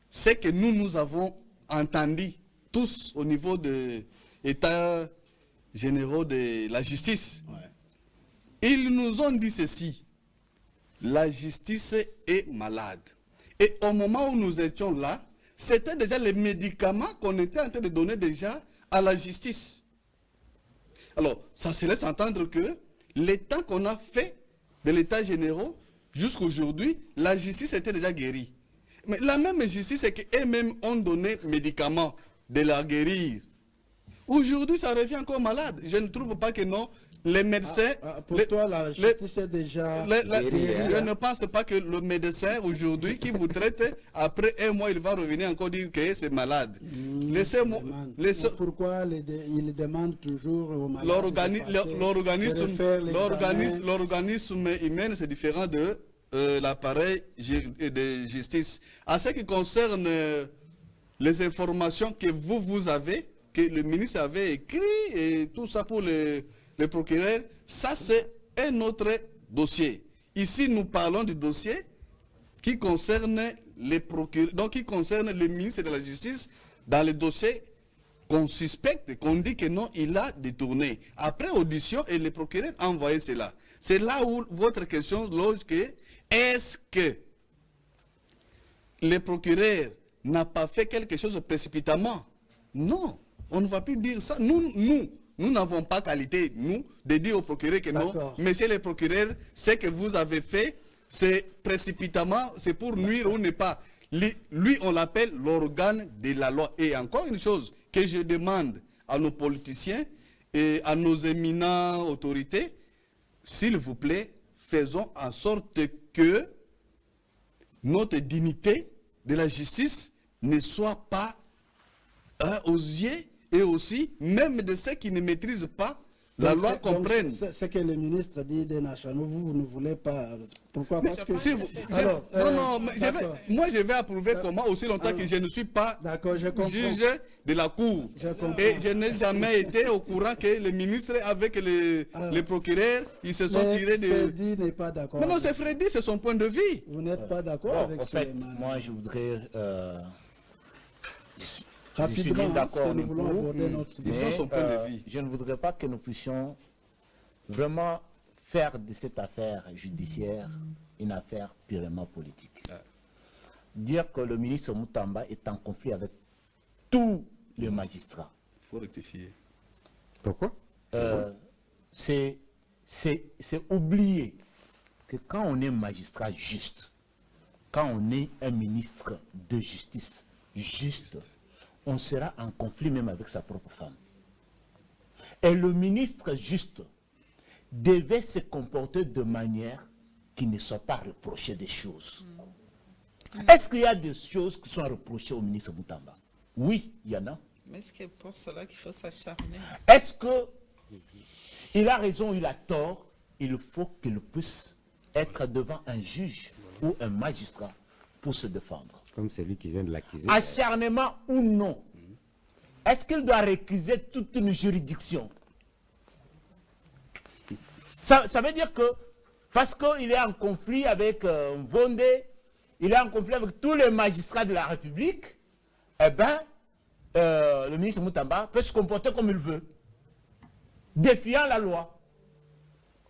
ce que nous avons entendu tous au niveau des états généraux de la justice, ils nous ont dit ceci: la justice est malade. Et au moment où nous étions là, c'était déjà les médicaments qu'on était en train de donner déjà à la justice. Alors, ça se laisse entendre que l'état qu'on a fait de l'état général jusqu'à aujourd'hui, la justice était déjà guérie. Mais la même justice, c'est qu'eux-mêmes ont donné médicaments de la guérir. Aujourd'hui, ça revient encore malade. Je ne trouve pas que non. Les médecins... pour toi, la justice est déjà... je ne pense pas que le médecin aujourd'hui qui vous traite, après un mois, il va revenir encore dire que c'est malade. Laissez-moi... Pourquoi il demande toujours aux malades? L'organisme humain, c'est différent de l'appareil de justice. En ce qui concerne les informations que vous avez, que le ministre avait écrit et tout ça pour les procureurs, ça c'est un autre dossier. Ici, nous parlons du dossier qui concerne les procureurs, donc qui concerne le ministre de la Justice dans les dossiers qu'on suspecte, qu'on dit que non, il a détourné. Après audition, et le procureur a envoyé cela. C'est là où votre question logique est, est-ce que le procureur n'a pas fait quelque chose précipitamment? Non, on ne va plus dire ça. Nous n'avons pas qualité, nous, de dire au procureur que non, monsieur le procureur, ce que vous avez fait, c'est précipitamment, c'est pour nuire ou ne pas. Lui, on l'appelle l'organe de la loi. Et encore une chose que je demande à nos politiciens et à nos éminents autorités, s'il vous plaît, faisons en sorte que notre dignité de la justice ne soit pas aux yeux et aussi, même de ceux qui ne maîtrisent pas la loi, comprennent. C'est que le ministre dit des nationaux, vous ne voulez pas. Pourquoi? Parce que si vous, alors, moi je vais approuver comment aussi longtemps que je ne suis pas juge de la cour. Et je n'ai jamais été au courant que le ministre avec les procureurs, ils se sont tirés de... Freddy n'est pas d'accord. Mais non, c'est Freddy, c'est son point de vue. Vous n'êtes pas d'accord avec en fait, moi je voudrais... rapidement, je suis d'accord nous voulons aborder notre mais je ne voudrais pas que nous puissions vraiment faire de cette affaire judiciaire une affaire purement politique. Dire que le ministre Moutamba est en conflit avec tous les magistrats. Il faut rectifier. Pourquoi? C'est oublier que quand on est magistrat juste, quand on est un ministre de justice juste, on sera en conflit même avec sa propre femme. Et le ministre juste devait se comporter de manière qui ne soit pas reproché des choses. Est-ce qu'il y a des choses qui sont reprochées au ministre Moutamba? Oui, il y en a. Mais c'est pour cela qu'il faut s'acharner. Est-ce qu'il a raison ou il a tort? Il faut qu'il puisse être devant un juge ou un magistrat pour se défendre. Comme celui qui vient de l'accuser. Acharnement ou non. Est-ce qu'il doit récuser toute une juridiction? Ça veut dire que, parce qu'il est en conflit avec Vondé, il est en conflit avec tous les magistrats de la République, eh bien, le ministre Moutamba peut se comporter comme il veut, défiant la loi.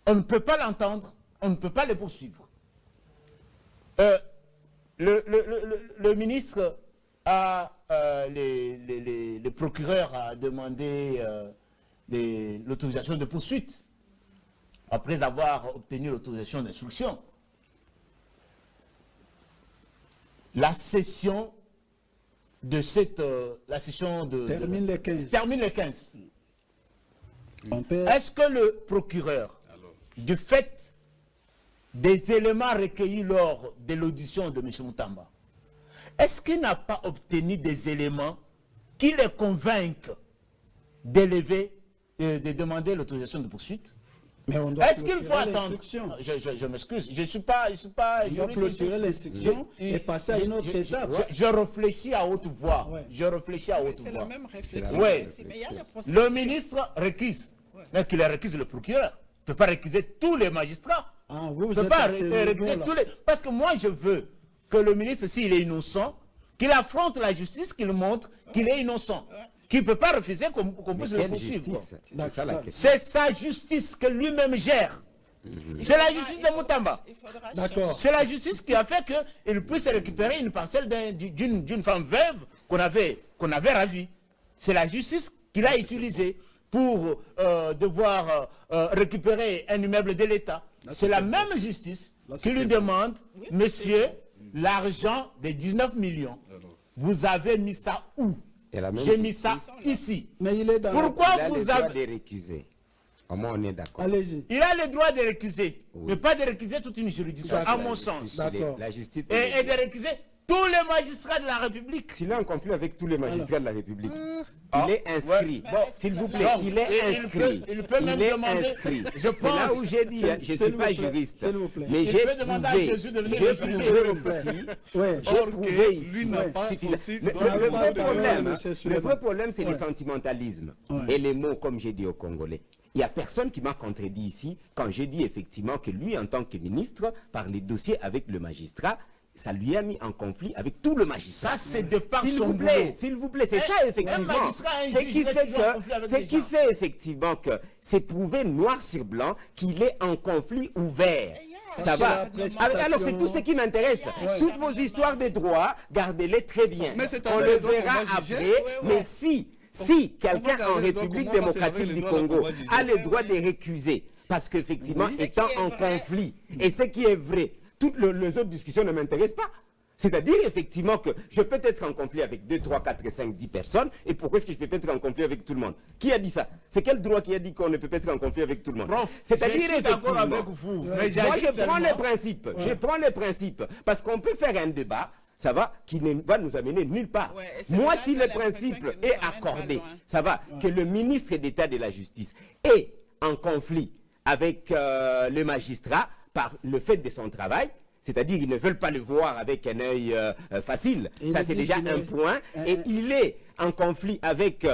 On ne peut pas l'entendre, on ne peut pas le poursuivre. Le ministre le procureur a demandé l'autorisation de poursuite après avoir obtenu l'autorisation d'instruction. La session de cette... termine le 15. Termine le 15. Est-ce que le procureur, du fait des éléments recueillis lors de l'audition de M. Moutamba, est-ce qu'il n'a pas obtenu des éléments qui les convainquent d'élever, de demander l'autorisation de poursuite? Est-ce qu'il faut attendre? Je m'excuse, je ne suis pas il doit clôturer l'instruction et passer à une autre étape. Je réfléchis à haute voix. Je réfléchis à haute voix. C'est la même réflexion. Oui. Le ministre récuse. Mais qu'il récuse le procureur. Il ne peut pas récuser tous les magistrats. Il ne peut pas récuser tous les... Parce que moi, je veux que le ministre, s'il est innocent, qu'il affronte la justice, qu'il montre qu'il est innocent. Qu'il ne peut pas refuser qu'on puisse le poursuivre. C'est sa justice que lui-même gère. C'est la justice de Moutamba. C'est la justice qui a fait qu'il puisse récupérer une parcelle d'une femme veuve qu'on avait ravie. C'est la justice qu'il a utilisée pour devoir récupérer un immeuble de l'État. C'est la même justice qui lui demande, monsieur, l'argent des 19 millions, vous avez mis ça où? J'ai mis ça ici. Mais il est dans Pourquoi vous avez... de récuser. Au moins, on est d'accord. Il a le droit de récuser, mais pas de récuser toute une juridiction, à mon sens. La justice et de récuser tous les magistrats de la République. S'il est en conflit avec tous les magistrats de la République, il est inscrit. S'il vous plaît, il est inscrit. Il peut même demander... C'est là où j'ai dit, je ne suis pas juriste, mais j'ai prouvé ici, le vrai problème, c'est le sentimentalisme et les mots, comme j'ai dit aux Congolais. Il n'y a personne qui m'a contredit ici quand j'ai dit effectivement que lui, en tant que ministre, par les dossiers avec le magistrat, ça lui a mis en conflit avec tout le magistrat. Ça, c'est de par S'il son vous plaît, boulot. s'il vous plaît, c'est ça effectivement. magistrat, un Ce juge, qui il est fait toujours en conflit avec ce les qui gens. fait effectivement que c'est prouvé noir sur blanc qu'il est en conflit ouvert. Ça va. Alors c'est tout ce qui m'intéresse. Toutes vos histoires de droit, gardez-les très bien. Mais c'est On avec le les droits qu'on verra va juger. après. Mais si quelqu'un en République démocratique du Congo a le droit de récuser, parce qu'effectivement, étant en conflit, et ce qui est vrai, toutes les autres discussions ne m'intéressent pas. C'est-à-dire, effectivement, que je peux être en conflit avec 2, 3, 4, 5, 10 personnes, et pourquoi est-ce que je peux être en conflit avec tout le monde? Qui a dit ça? C'est quel droit qui a dit qu'on ne peut pas être en conflit avec tout le monde? C'est-à-dire, je suis d'accord effectivement, avec vous. Mais moi, je prends les principes. Je prends les principes. Parce qu'on peut faire un débat, ça va, qui ne va nous amener nulle part. Ouais, et c'est Moi, là, si j'ai le l'impression principe que nous est amène accordé, pas loin. ça va, que le ministre d'État de la Justice est en conflit avec le magistrat par le fait de son travail, c'est-à-dire qu'ils ne veulent pas le voir avec un œil facile. Et Ça, il c'est dit déjà qu'il un est- point. Et il est en conflit avec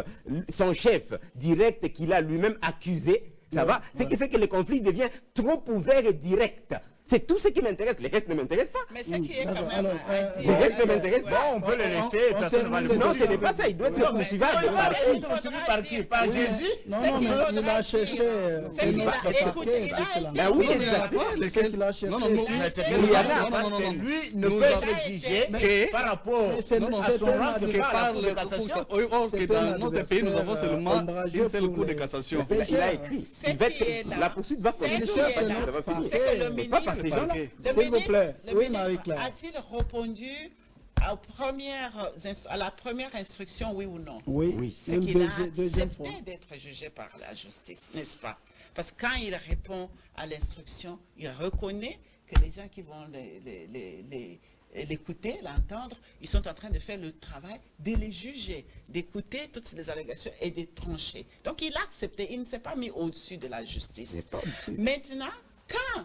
son chef direct qu'il a lui-même accusé. Ça va? Ce qui fait que le conflit devient trop ouvert et direct. C'est tout ce qui m'intéresse. Le reste ne m'intéresse pas. Mais ce qui est quand D'accord, même... alors, à dire- Le reste ne m'intéresse pas. On peut le laisser, on personne ne va le termine Non, les ce n'est pas ça. Il doit être poursuivable. Ouais, Par ouais, qui? il faudra Poursuivi par qui? dire- Par Oui, Jésus? non, C'est non, qu'il mais il faudra a dire. cherché. C'est qu'il a- écoutez, il a été- Ben oui, Non, mais exactement. pas C'est lesquels- qu'il a cherché. Non, non, non. Mais c'est Non, que non, il y en a, non, parce non, que non. lui ne Nous peut avons- être jugé Que- par rapport Mais c'est- Non, non, à c'est son un rang que que par la par Cour de le cassation. or que C'est dans un notre pays, nous avons adversaire, seulement ombrageux une seule pour cour de les- cassation. les Il a écrit. Ce Il va qui est être, là, la poursuite va ce continuer. qui est là, Ça va finir. c'est que le Mais pas par ministre- ces gens-là. Le S'il vous plaît. le Oui, ministre Marie-Claire. a-t-il répondu à la première instruction, oui ou non? Oui, C'est une qu'il a deuxième fois. accepté d'être jugé par la justice, n'est-ce pas? Parce que quand il répond à l'instruction, il reconnaît que les gens qui vont l'écouter, l'entendre, ils sont en train de faire le travail de les juger, d'écouter toutes les allégations et de trancher. Donc il a accepté, il ne s'est pas mis au-dessus de la justice. Il n'est pas au-dessus. Maintenant, quand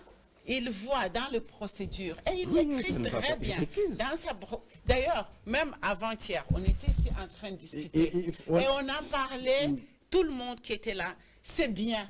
il voit dans les procédures, et il Oui, l'écrit ça ne va très pas, bien, il récuse. d'ailleurs, même avant-hier, on était ici en train de discuter, ouais. et on a parlé, tout le monde qui était là, c'est bien,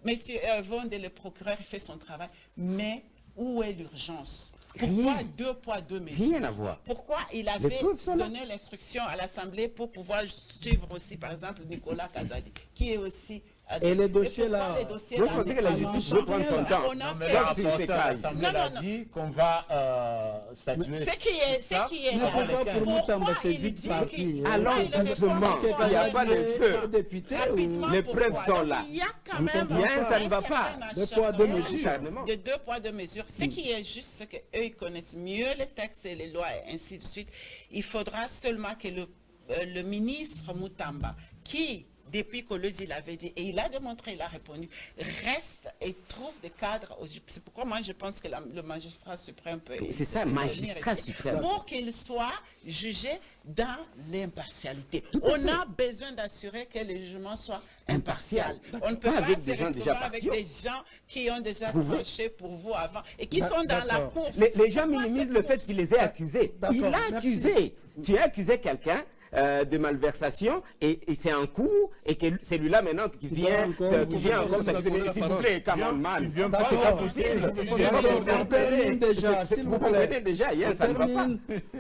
Monsieur Vonde, le procureur, fait son travail, mais où est l'urgence? Pourquoi Rien. 2 poids 2 mesures? Rien à voir. Pourquoi il avait preuves sont là. donné l'instruction à l'Assemblée pour pouvoir suivre aussi, par exemple, Nicolas Kazadi, qui est aussi... Et les dossiers pourquoi là, les dossiers Moi, là, je pensais que la on justice en veut prendre son parle, temps. on en Mais parle. Sauf si c'est l'apporteur, calme. l'Assemblée Non, a non, non. dit qu'on va statuer. Ce qui est Mais là. pourquoi pour Moutamba, Pourquoi c'est il vite dit parti, qu'il- hein? Allons il répond doucement. pourquoi Il n'y a pas de feu. député Rapidement, Les pourquoi? preuves sont Donc, là. il y a quand On même comprend pas. Ça ne va un pas. certain 2 poids 2 acharnement mesures. Acharnement. de 2 poids 2 mesures. Ce qui est juste, c'est qu'eux, ils connaissent mieux les textes et les lois et ainsi de suite. Il faudra seulement que le ministre Moutamba, qui, depuis Kolwezi l'avait dit, et il a démontré, il a répondu, reste et trouve des cadres. C'est pourquoi moi, je pense que le magistrat suprême peut... C'est ça, magistrat suprême. Pour qu'il soit jugé dans l'impartialité. On a besoin d'assurer que le jugement soit impartial. On ne peut Pas pas avec se des gens retrouver déjà avec partiaux. des gens qui ont déjà Prouvé. tranché pour vous avant et qui sont dans la d'accord. course. Les gens Pourquoi minimisent cette le fait course? qu'il les ait accusés. D'accord, Il a merci. accusé. Tu as accusé quelqu'un de malversation et c'est en cours et que celui-là maintenant qui vient encore t'accuser. Mais s'il vous plaît, come on, man. Il vient pas, D'accord. c'est pas possible. C'est C'est pas pas D'accord, possible. on termine déjà, s'il Vous vous comprenez plaît. déjà, hier, ça ne va pas.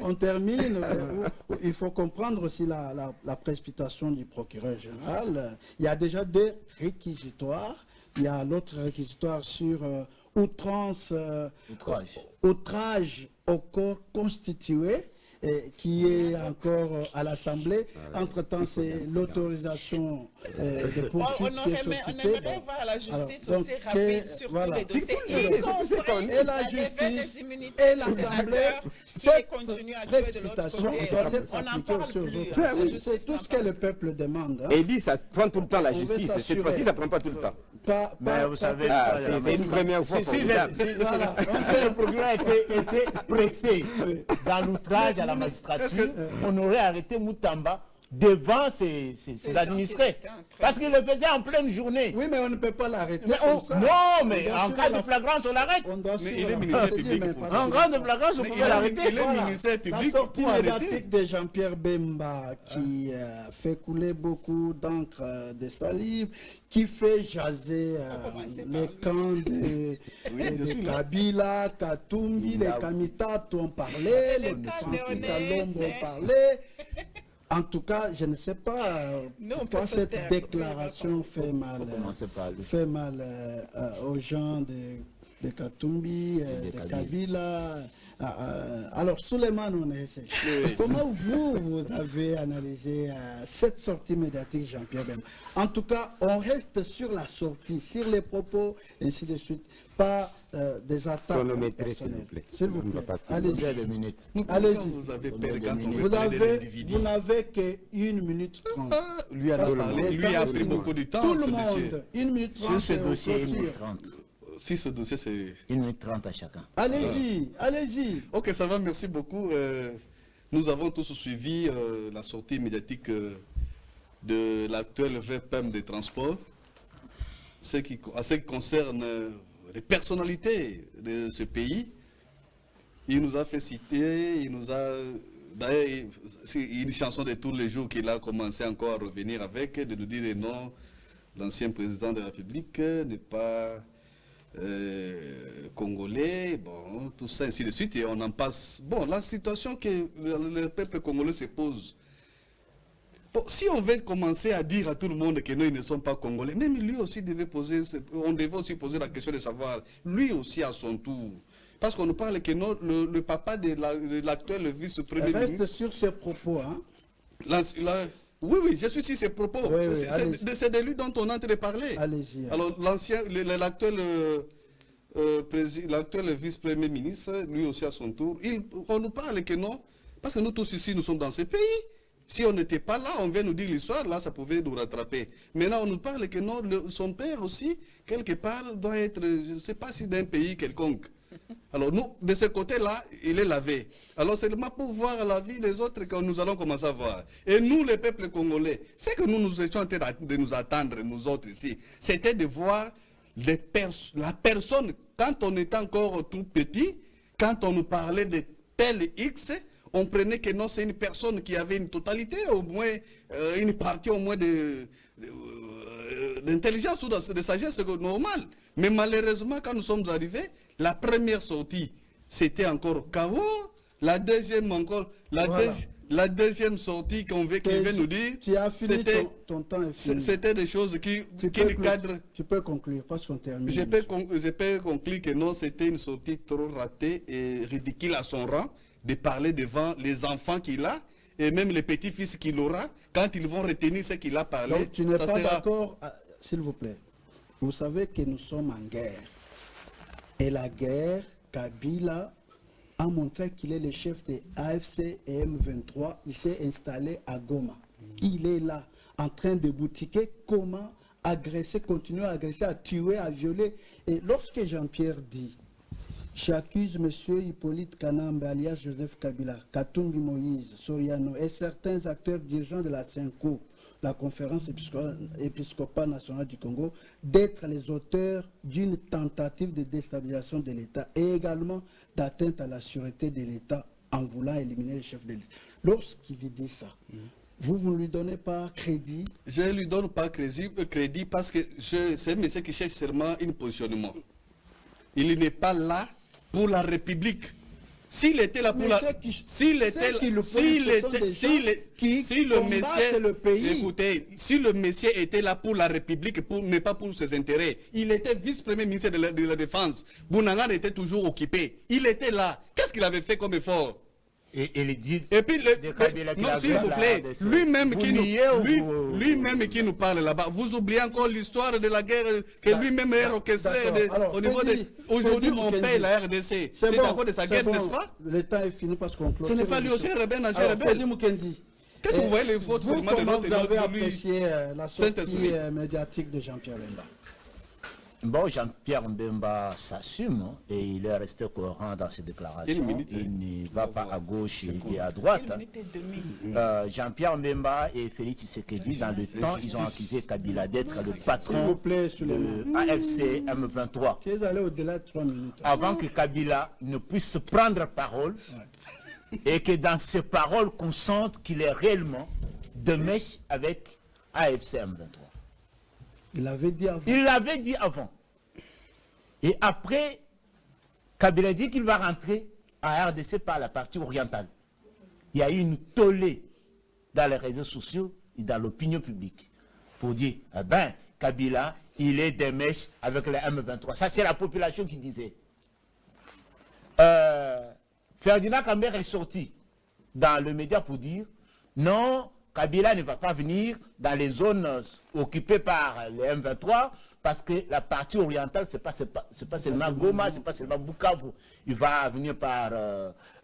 On termine. Il faut comprendre aussi la précipitation du procureur général. Il y a déjà 2 réquisitoires. Il y a l'autre réquisitoire sur outrage au corps constitué, qui est encore à l'Assemblée. Entre-temps, c'est l'autorisation de poursuite On qui est aimerait sollicitée. voir la justice Alors, aussi donc, rapide sur voilà. tous les C'est dossiers. tout, c'est tout ce qu'on dit. Et la justice et l'Assemblée, cette précipitation doit être On n'en appliquée parle aussi aux plus. autres. C'est tout ce que le peuple demande. hein. Et il dit ça prend tout le temps la On veut justice. Cette s'assurer. fois-ci, ça ne prend pas tout le temps. Mais vous savez, Ah, ça, c'est une première fois. si formidable. le procureur était pressé dans l'outrage à la magistrature, on aurait arrêté Moutamba devant ses administrés. étaient en train Parce qu'il le faisait en pleine journée. Oui, mais on ne peut pas l'arrêter Mais comme ça. non, mais On doit en suivre cas de la- flagrance, on l'arrête. On doit Mais suivre il est la ministère procédure, public mais pour parce En que- grande flagrance, on Mais pouvait l'arrêter. il est ministère La public sortie pour arrêter. médiatique de Jean-Pierre Bemba qui fait couler beaucoup d'encre de salive, qui fait jaser commencer les par camps de, je suis de là. Kabila, Katumbi, les Kamitato ont parlé, les cas Francis néonais, Kalombo ont c'est- parlé. En tout cas, je ne sais pas Nous, on pourquoi peut se cette taire. déclaration fait mal, commencer par lui. fait mal aux gens de Katumbi, de Kabila. Alors, Souleymane Onese, comment vous avez analysé cette sortie médiatique Jean-Pierre Bemba? En tout cas, on reste sur la sortie, sur les propos, ainsi de suite, pas des attaques Chronométré, s'il vous personnelles. plaît. S'il vous On ne va plaît, pas tout allez-y. J'ai 2 minutes. Allez-y. Vous avez peur quand on Vous veut parler de avez- l'individu. vous n'avez que 1 minute 30. Ah, lui a Parce que parlé, le lui a temps pris est beaucoup fini. de temps, Tout le ce monsieur. monde, 1 minute 30. Sur ce et on dossier, 1 clôture. minute 30. Si ce dossier, c'est... 1 minute 30 à chacun. Allez-y, allez-y. Ok, ça va, merci beaucoup. Nous avons tous suivi la sortie médiatique de l'actuel VPM des transports. En ce qui concerne les personnalités de ce pays, il nous a fait citer, il nous a... D'ailleurs, c'est une chanson de tous les jours qu'il a commencé encore à revenir avec, de nous dire non, l'ancien président de la République n'est pas congolais, bon, tout ça, ainsi de suite, et on en passe. Bon, la situation que le peuple congolais se pose, bon, si on veut commencer à dire à tout le monde que non, ils ne sont pas congolais, même lui aussi devait poser, on devait aussi poser la question de savoir, lui aussi à son tour, parce qu'on nous parle que non, le papa de l'actuel vice-premier Reste ministre, sur ces propos. Hein. oui, oui, je suis sur ses propos. Oui, oui, allez-y. C'est de lui dont on est en train de parler. Allez-y. Alors, l'actuel vice-premier ministre, lui aussi à son tour, on nous parle que non, parce que nous tous ici, nous sommes dans ce pays. Si on n'était pas là, on vient nous dire l'histoire, là, ça pouvait nous rattraper. Maintenant, on nous parle que non, son père aussi, quelque part, doit être, je ne sais pas si d'un pays quelconque. Alors nous, de ce côté-là, il est lavé. Alors c'est seulement pour voir la vie des autres que nous allons commencer à voir. Et nous, les peuples congolais, c'est que nous étions en train de nous attendre, nous autres ici, c'était de voir la personne, quand on était encore tout petit, quand on nous parlait de tel X, on prenait que non, c'est une personne qui avait une totalité, au moins, une partie au moins d'intelligence ou de sagesse normale. Mais malheureusement, quand nous sommes arrivés, la première sortie, c'était encore KO. La deuxième encore, la deuxième sortie qu'il veut nous dire, Tu as fini, ton temps est fini. c'était des choses qui ne cadrent. Tu peux conclure, parce qu'on termine. Je peux conclure que non, c'était une sortie trop ratée et ridicule à son rang, de parler devant les enfants qu'il a, et même les petits-fils qu'il aura, quand ils vont retenir ce qu'il a parlé. Donc tu n'es ça pas sera... d'accord, s'il vous plaît. Vous savez que nous sommes en guerre. Et la guerre, Kabila a montré qu'il est le chef des AFC et M23. Il s'est installé à Goma. Il est là, en train de boutiquer comment agresser, continuer à agresser, à tuer, à violer. Et lorsque Jean-Pierre dit, j'accuse M. Hippolyte Kanambe, alias Joseph Kabila, Katumbi Moïse, Soriano et certains acteurs dirigeants de la CENCO, la conférence épiscopale nationale du Congo, d'être les auteurs d'une tentative de déstabilisation de l'État et également d'atteinte à la sûreté de l'État en voulant éliminer les chefs de l'État. Lorsqu'il dit ça, vous ne lui donnez pas crédit? Je ne lui donne pas crédit parce que c'est un monsieur qui cherche seulement un positionnement. Il n'est pas là pour la République. S'il était là pour la... Écoutez, si le monsieur était là pour la République, mais pas pour ses intérêts, il était vice-premier ministre de la Défense. Bounangan était toujours occupé. Il était là. Qu'est-ce qu'il avait fait comme effort? Et il dit... Et puis, non, s'il vous plaît, lui-même qui nous parle là-bas, vous oubliez encore l'histoire de la guerre que lui-même est orchestrée au niveau de... Aujourd'hui, on paye la RDC. C'est à cause de sa guerre, n'est-ce pas? Le temps est fini parce qu'on clôt. Ce n'est pas lui aussi un rebelle, ancien rebelle. Qu'est-ce que vous voyez les fautes comment vous avez apprécié la sortie médiatique de Jean-Pierre Bemba? Bon, Jean-Pierre Mbemba s'assume hein, et il est resté cohérent dans ses déclarations. Il ne va pas à gauche et à droite. Jean-Pierre Mbemba et Félix Tshisekedi, dans le temps, ils ont accusé Kabila d'être le patron de AFC M23. Avant que Kabila ne puisse prendre parole et que dans ses paroles, qu'on sente qu'il est réellement de mèche avec AFC M23. Il l'avait dit avant. Il l'avait dit avant. Et après, Kabila dit qu'il va rentrer en RDC par la partie orientale. Il y a eu une tollée dans les réseaux sociaux et dans l'opinion publique pour dire, eh ben, Kabila, il est des mèches avec les M23. Ça, c'est la population qui disait. Ferdinand Kambert est sorti dans le média pour dire, non, Kabila ne va pas venir dans les zones occupées par les M23 parce que la partie orientale, ce n'est pas seulement Goma, ce n'est pas seulement Bukavu. Il va venir par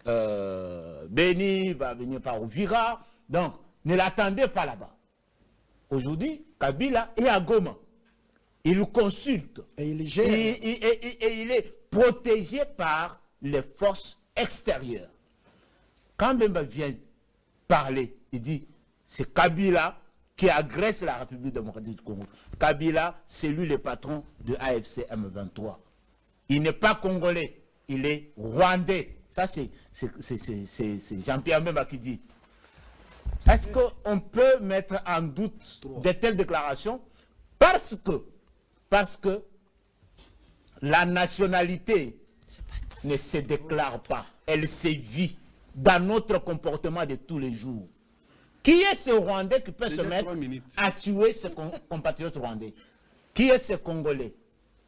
Beni, il va venir par Uvira. Donc, ne l'attendez pas là-bas. Aujourd'hui, Kabila est à Goma. Il consulte. Et il gère. Et il est protégé par les forces extérieures. Quand Mbemba vient parler, il dit, c'est Kabila qui agresse la République démocratique du Congo. Kabila, c'est lui le patron de AFC M23. Il n'est pas congolais, il est rwandais. Ça, c'est Jean-Pierre Mbemba qui dit. Est-ce qu'on peut mettre en doute de telles déclarations? Parce que la nationalité ne se déclare pas, elle se vit dans notre comportement de tous les jours. Qui est ce Rwandais qui peut se mettre à tuer ses compatriotes rwandais? Qui est ce Congolais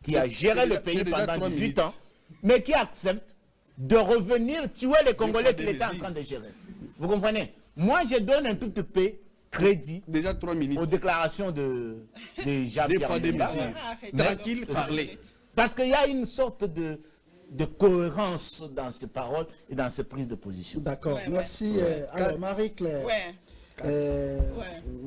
qui a géré le pays pendant 18 ans, mais qui accepte de revenir tuer les Congolais qu'il était en train de gérer? Vous comprenez? Moi, je donne un tout petit peu crédit aux déclarations de Jean-Pierre Mbemba. Tranquille, parler. Parce qu'il y a une sorte de cohérence dans ses paroles et dans ses prises de position. D'accord, merci. Alors, Marie-Claire,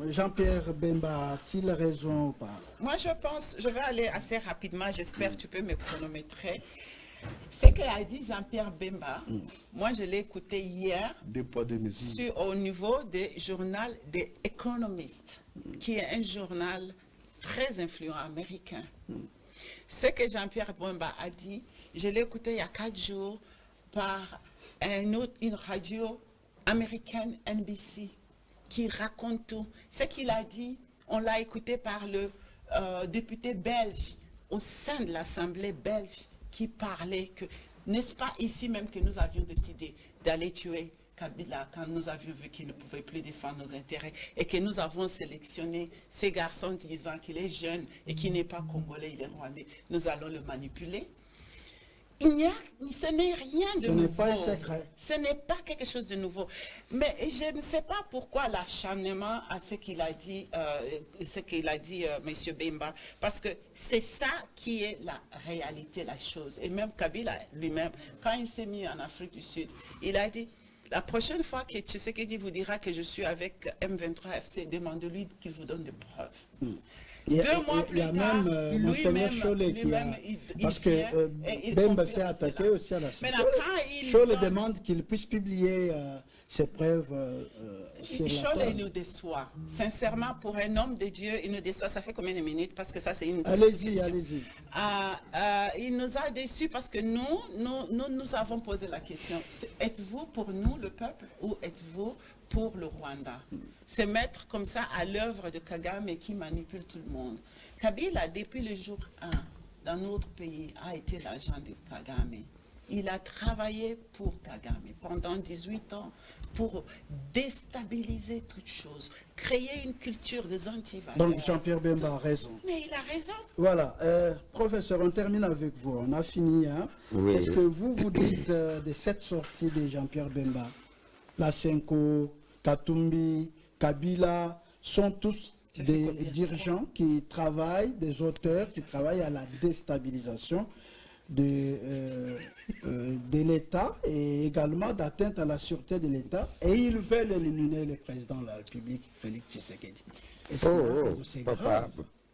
Jean-Pierre Mbemba a-t-il raison ou pas? Moi, je vais aller assez rapidement, j'espère que tu peux me chronométrer. Ce qu'a dit Jean-Pierre Mbemba, moi je l'ai écouté hier au niveau du journal The Economist, qui est un journal très influent américain. Ce que Jean-Pierre Mbemba a dit, je l'ai écouté il y a 4 jours par une radio américaine, NBC, qui raconte tout. Ce qu'il a dit, on l'a écouté par le député belge au sein de l'Assemblée belge qui parlait que, n'est-ce pas ici même que nous avions décidé d'aller tuer Kabila quand nous avions vu qu'il ne pouvait plus défendre nos intérêts et que nous avons sélectionné ces garçons disant qu'il est jeune et qu'il n'est pas congolais, il est rwandais. Nous allons le manipuler. Ce n'est rien de nouveau. Ce n'est pas un secret. Ce n'est pas quelque chose de nouveau. Mais je ne sais pas pourquoi l'acharnement à ce qu'il a dit, M. Mbemba, parce que c'est ça qui est la réalité, la chose. Et même Kabila lui-même, quand il s'est mis en Afrique du Sud, il a dit, la prochaine fois que Tshisekedi vous dira que je suis avec M23 FC, demandez-lui qu'il vous donne des preuves. 2 mois plus tard, même Monseigneur Cholet qui a... Parce que Mbemba s'est attaqué aussi à la sécurité. Cholet demande qu'il puisse publier ses preuves sur la Cholet, il nous déçoit. Sincèrement, pour un homme de Dieu, il nous déçoit. Ça fait combien de minutes? Parce que ça, c'est une... Allez-y, allez-y. Il nous a déçus parce que nous avons posé la question. Êtes-vous pour nous, le peuple, ou êtes-vous pour le Rwanda? C'est mettre comme ça à l'œuvre de Kagame qui manipule tout le monde. Kabila, depuis le jour 1, dans notre pays, a été l'agent de Kagame. Il a travaillé pour Kagame pendant 18 ans pour déstabiliser toute chose, créer une culture des antivaleurs. Donc Jean-Pierre Mbemba a raison. Mais il a raison. Voilà. Professeur, on termine avec vous. On a fini. Hein? Oui. Qu'est-ce que vous dites de cette sortie de Jean-Pierre Mbemba? Lasenko, Katumbi, Kabila sont tous des dirigeants qui travaillent, des auteurs qui travaillent à la déstabilisation de l'État et également d'atteinte à la sûreté de l'État. Et ils veulent éliminer le président de la République, Félix Tshisekedi.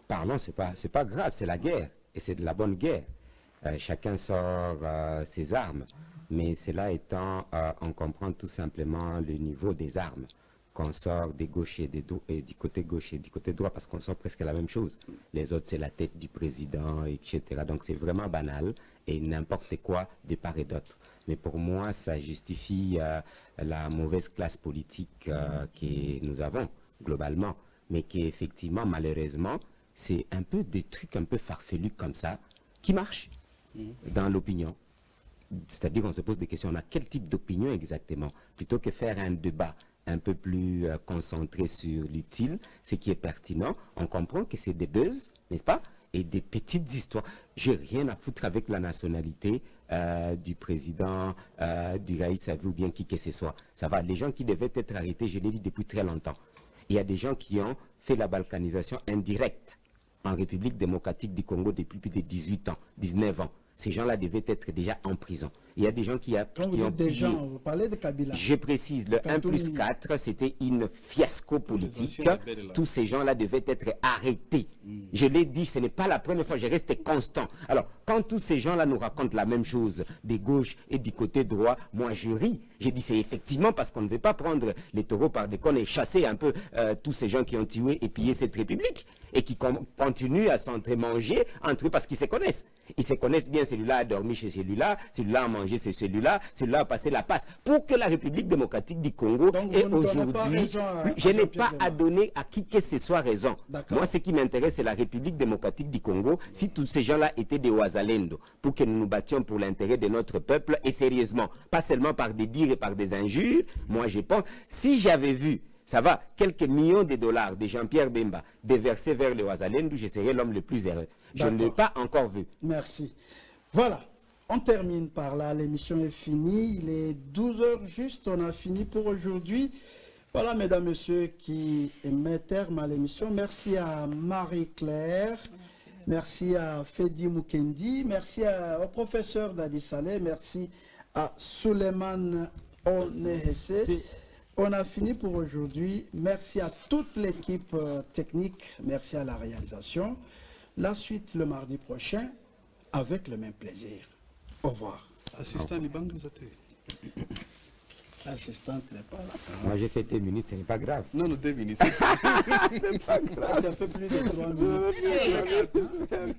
Pardon, c'est pas grave, c'est la guerre. et c'est de la bonne guerre. Chacun sort ses armes, mais cela étant, on comprend tout simplement le niveau des armes qu'on sort des gauches et du côté gauche et du côté droit, parce qu'on sort presque la même chose. Les autres, c'est la tête du président, etc. Donc c'est vraiment banal et n'importe quoi de part et d'autre. Mais pour moi, ça justifie la mauvaise classe politique que nous avons globalement, mais qui effectivement, malheureusement, c'est un peu des trucs un peu farfelus comme ça qui marchent dans l'opinion. C'est-à-dire qu'on se pose des questions, on a quel type d'opinion exactement, plutôt que faire un débat un peu plus concentré sur l'utile, ce qui est pertinent. On comprend que c'est des buzz, n'est-ce pas, et des petites histoires. J'ai rien à foutre avec la nationalité du président, du Raïs, ou bien qui que ce soit. Ça va, les gens qui devaient être arrêtés, je l'ai dit depuis très longtemps. Il y a des gens qui ont fait la balkanisation indirecte en République démocratique du Congo depuis plus de 18 ans, 19 ans. Ces gens-là devaient être déjà en prison. Il y a des gens qui ont des gens, vous parlez de Kabila. Je précise, le 1+4, c'était une fiasco politique. Tous ces gens-là devaient être arrêtés. Je l'ai dit, ce n'est pas la première fois, je reste constant. Alors, quand tous ces gens-là nous racontent la même chose, des gauches et du côté droit, moi je ris. J'ai dit, c'est effectivement parce qu'on ne veut pas prendre les taureaux par des cornes et chasser un peu tous ces gens qui ont tué et pillé cette république et qui continuent à s'entre-manger entre eux parce qu'ils se connaissent. Ils se connaissent bien, celui-là a dormi chez celui-là a mangé chez celui-là a passé la passe. Pour que la République démocratique du Congo ait aujourd'hui, je n'ai pas à donner à qui que ce soit raison. Moi, ce qui m'intéresse, c'est la République démocratique du Congo. Si tous ces gens-là étaient des Ouazalendo, pour que nous nous battions pour l'intérêt de notre peuple, et sérieusement, pas seulement par des dires et par des injures, moi je pense, si j'avais vu, ça va, quelques millions de dollars de Jean-Pierre Bemba déversés vers les Ouazalendo, je serais l'homme le plus heureux. Je ne l'ai pas encore vu. Merci. Voilà. On termine par là, l'émission est finie, il est 12h juste, on a fini pour aujourd'hui. Voilà, mesdames, messieurs, qui met terme à l'émission. Merci à Marie-Claire, merci à Fedi Mukendi, merci au professeur Dadi Saleh, merci à Suleiman Onehese. On a fini pour aujourd'hui. Merci à toute l'équipe technique, merci à la réalisation. La suite le mardi prochain, avec le même plaisir. Au revoir. Assistant Liban Gazate. L'assistante n'est pas là. Moi j'ai fait 2 minutes, ce n'est pas grave. Non, 2 minutes. C'est pas grave. Ça fait plus de 3 minutes.